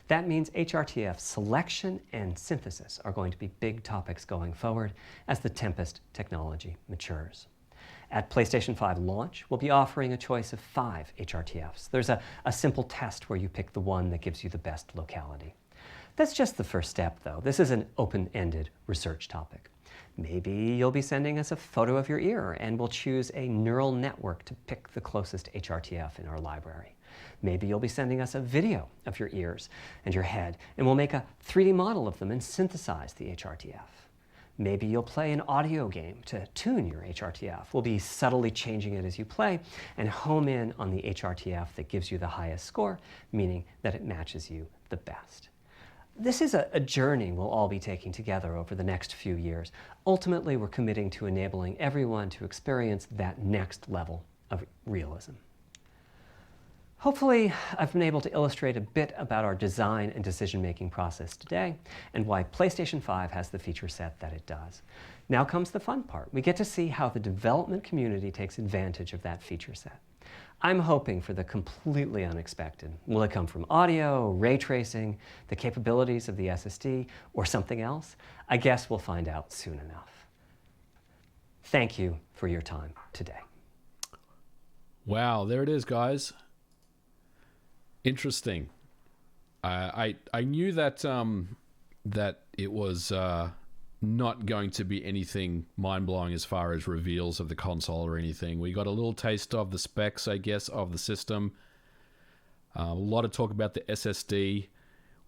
S3: That means HRTF selection and synthesis are going to be big topics going forward as the Tempest technology matures. At PlayStation 5 launch, we'll be offering a choice of 5 HRTFs. There's a simple test where you pick the one that gives you the best locality. That's just the first step, though. This is an open-ended research topic. Maybe you'll be sending us a photo of your ear and we'll choose a neural network to pick the closest HRTF in our library. Maybe you'll be sending us a video of your ears and your head and we'll make a 3D model of them and synthesize the HRTF. Maybe you'll play an audio game to tune your HRTF. We'll be subtly changing it as you play and home in on the HRTF that gives you the highest score, meaning that it matches you the best. This is a journey we'll all be taking together over the next few years. Ultimately, we're committing to enabling everyone to experience that next level of realism. Hopefully, I've been able to illustrate a bit about our design and decision-making process today and why PlayStation 5 has the feature set that it does. Now comes the fun part. We get to see how the development community takes advantage of that feature set. I'm hoping for the completely unexpected. Will it come from audio, ray tracing, the capabilities of the SSD, or something else? I guess we'll find out soon enough. Thank you for your time today.
S1: Wow, there it is, guys. Interesting. I knew that that it was not going to be anything mind-blowing as far as reveals of the console or anything. We got a little taste of the specs, I guess, of the system. A lot of talk about the SSD,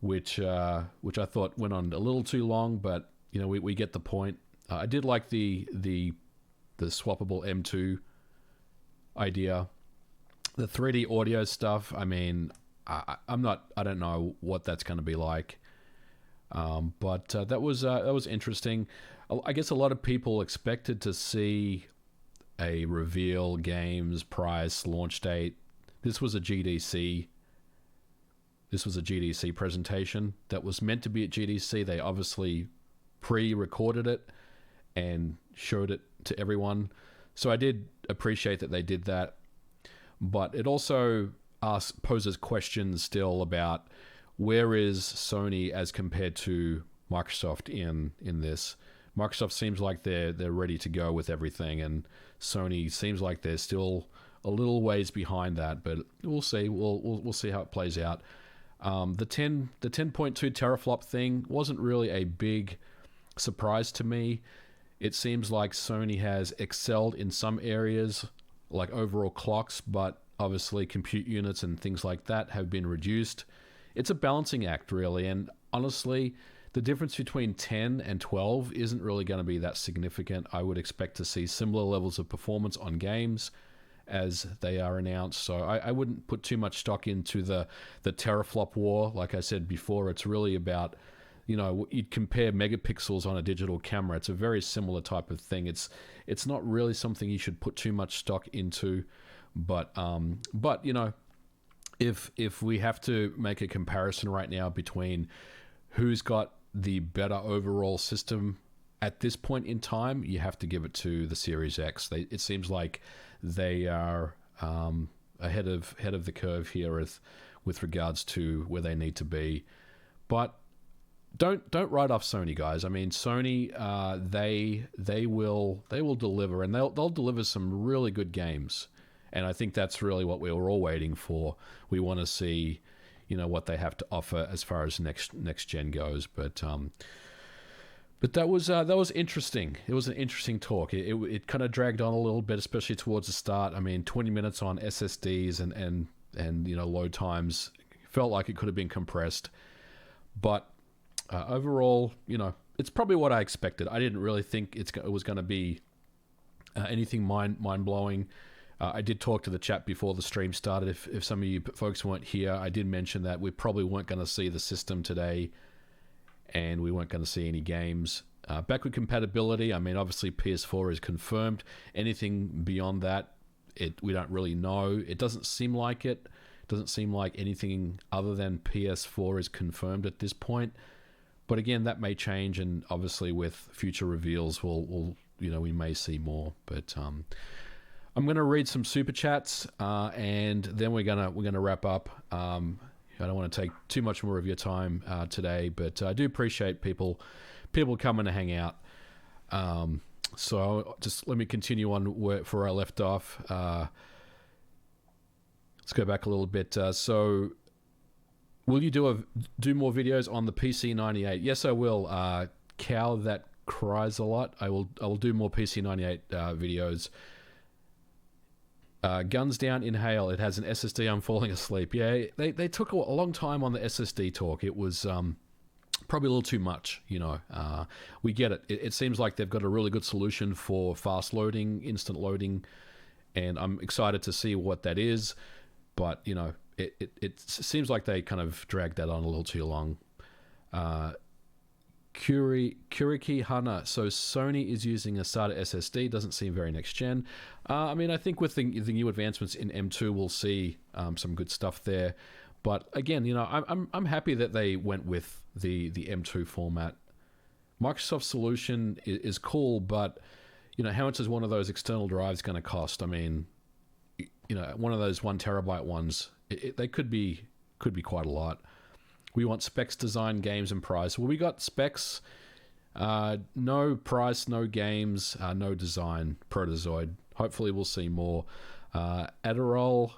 S1: which I thought went on a little too long, but you know we get the point. I did like the swappable M2 idea. The 3D audio stuff, I mean, I don't know what that's going to be like. But that was interesting. I guess a lot of people expected to see a reveal, games, price, launch date. This was a GDC presentation that was meant to be at GDC. They obviously pre-recorded it and showed it to everyone. So I did appreciate that they did that. But it also poses questions still about where is Sony as compared to Microsoft in this? Microsoft seems like they're ready to go with everything, and Sony seems like they're still a little ways behind that. But we'll see. We'll see how it plays out. The 10.2 teraflop thing wasn't really a big surprise to me. It seems like Sony has excelled in some areas, like overall clocks, but obviously compute units and things like that have been reduced. It's a balancing act, really, and honestly, the difference between 10 and 12 isn't really going to be that significant. I would expect to see similar levels of performance on games as they are announced, so I wouldn't put too much stock into the teraflop war. Like I said before, it's really about, you'd compare megapixels on a digital camera. It's a very similar type of thing. It's not really something you should put too much stock into, but if we have to make a comparison right now between who's got the better overall system at this point in time, you have to give it to the Series X. It seems like they are ahead of the curve here with regards to where they need to be. But don't write off Sony, guys. I mean, Sony, they will deliver, and they'll deliver some really good games. And I think that's really what we were all waiting for. We want to see, what they have to offer as far as next gen goes. But that was interesting. It was an interesting talk. It kind of dragged on a little bit, especially towards the start. I mean, 20 minutes on SSDs and load times felt like it could have been compressed. But overall, it's probably what I expected. I didn't really think it was going to be anything mind blowing. I did talk to the chat before the stream started. If some of you folks weren't here, I did mention that we probably weren't going to see the system today, and we weren't going to see any games. Backward compatibility, I mean, obviously PS4 is confirmed. Anything beyond that, we don't really know. It doesn't seem like it. It doesn't seem like anything other than PS4 is confirmed at this point. But again, that may change, and obviously with future reveals, we may see more. But I'm going to read some super chats, and then we're gonna wrap up. I don't want to take too much more of your time today, but I do appreciate people coming to hang out. So just let me continue on where I left off. Let's go back a little bit. So, will you do more videos on the PC98? Yes, I will. Cow that cries a lot. I will do more PC98 videos. Guns down, inhale. It has an SSD. I'm falling asleep. Yeah, they took a long time on the SSD talk. It was probably a little too much. We get it. It seems like they've got a really good solution for fast loading, instant loading, and I'm excited to see what that is. But it seems like they kind of dragged that on a little too long. Kuriki Hana. So Sony is using a SATA SSD. Doesn't seem very next gen. I mean, I think with the new advancements in M2, we'll see some good stuff there. But again, I'm happy that they went with the M2 format. Microsoft's solution is cool, but how much is one of those external drives going to cost? I mean, one of those 1 terabyte ones, they could be quite a lot. We want specs, design, games, and price. Well, we got specs, no price, no games, no design. Protozoid. Hopefully, we'll see more. Adderall.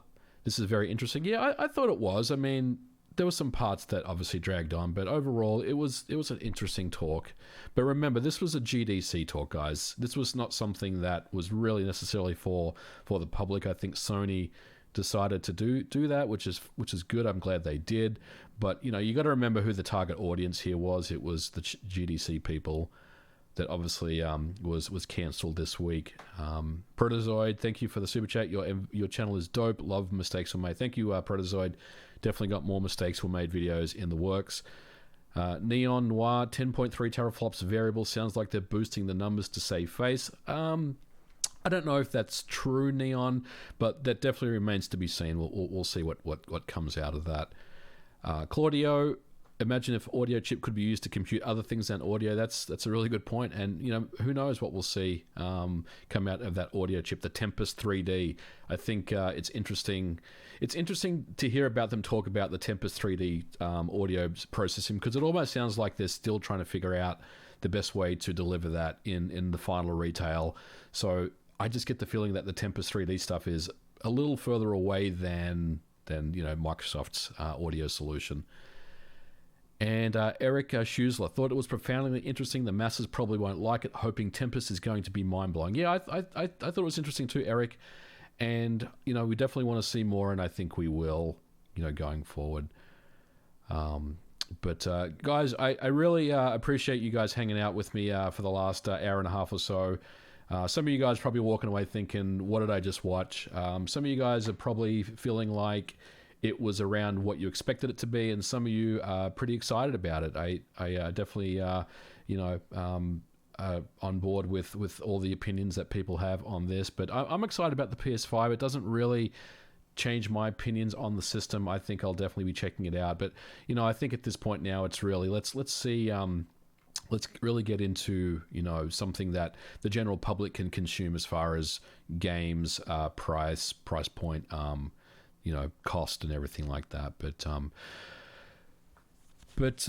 S1: This is very interesting. Yeah, I thought it was. I mean, there were some parts that obviously dragged on, but overall, it was an interesting talk. But remember, this was a GDC talk, guys. This was not something that was really necessarily for the public. I think Sony decided to do that, which is good. I'm glad they did. But you got to remember who the target audience here was. It was the GDC people that obviously was cancelled this week. Protozoid, thank you for the super chat. Your channel is dope. Love mistakes were made. Thank you, Protozoid. Definitely got more mistakes were made videos in the works. Neon Noir, 10.3 teraflops variable. Sounds like they're boosting the numbers to save face. I don't know if that's true, Neon, but that definitely remains to be seen. We'll see what comes out of that. Claudio, imagine if audio chip could be used to compute other things than audio. That's a really good point. And who knows what we'll see come out of that audio chip, the Tempest 3D. I think it's interesting. It's interesting to hear about them talk about the Tempest 3D audio processing, because it almost sounds like they're still trying to figure out the best way to deliver that in the final retail. So I just get the feeling that the Tempest 3D stuff is a little further away than Microsoft's audio solution. And Eric Schusler thought it was profoundly interesting. The masses probably won't like it, hoping Tempest is going to be mind-blowing. Yeah, I thought it was interesting too, Eric. And, we definitely want to see more, and I think we will, going forward. But guys, I really appreciate you guys hanging out with me for the last hour and a half or so. Some of you guys probably walking away thinking, what did I just watch? Some of you guys are probably feeling like it was around what you expected it to be, and some of you are pretty excited about it. I definitely, on board with all the opinions that people have on this. But I'm excited about the PS5. It doesn't really change my opinions on the system. I think I'll definitely be checking it out. But I think at this point now, it's really let's see. Let's really get into something that the general public can consume as far as games, price point, cost and everything like that. But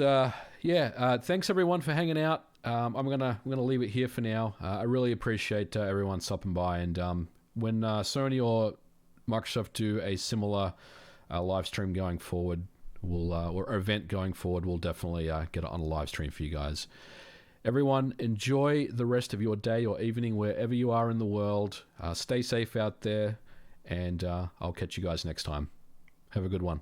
S1: thanks everyone for hanging out. I'm gonna leave it here for now. I really appreciate everyone stopping by, and when Sony or Microsoft do a similar live stream going forward, or event going forward, we'll definitely get it on a live stream for you guys. Everyone, enjoy the rest of your day or evening wherever you are in the world. Stay safe out there, and I'll catch you guys next time. Have a good one.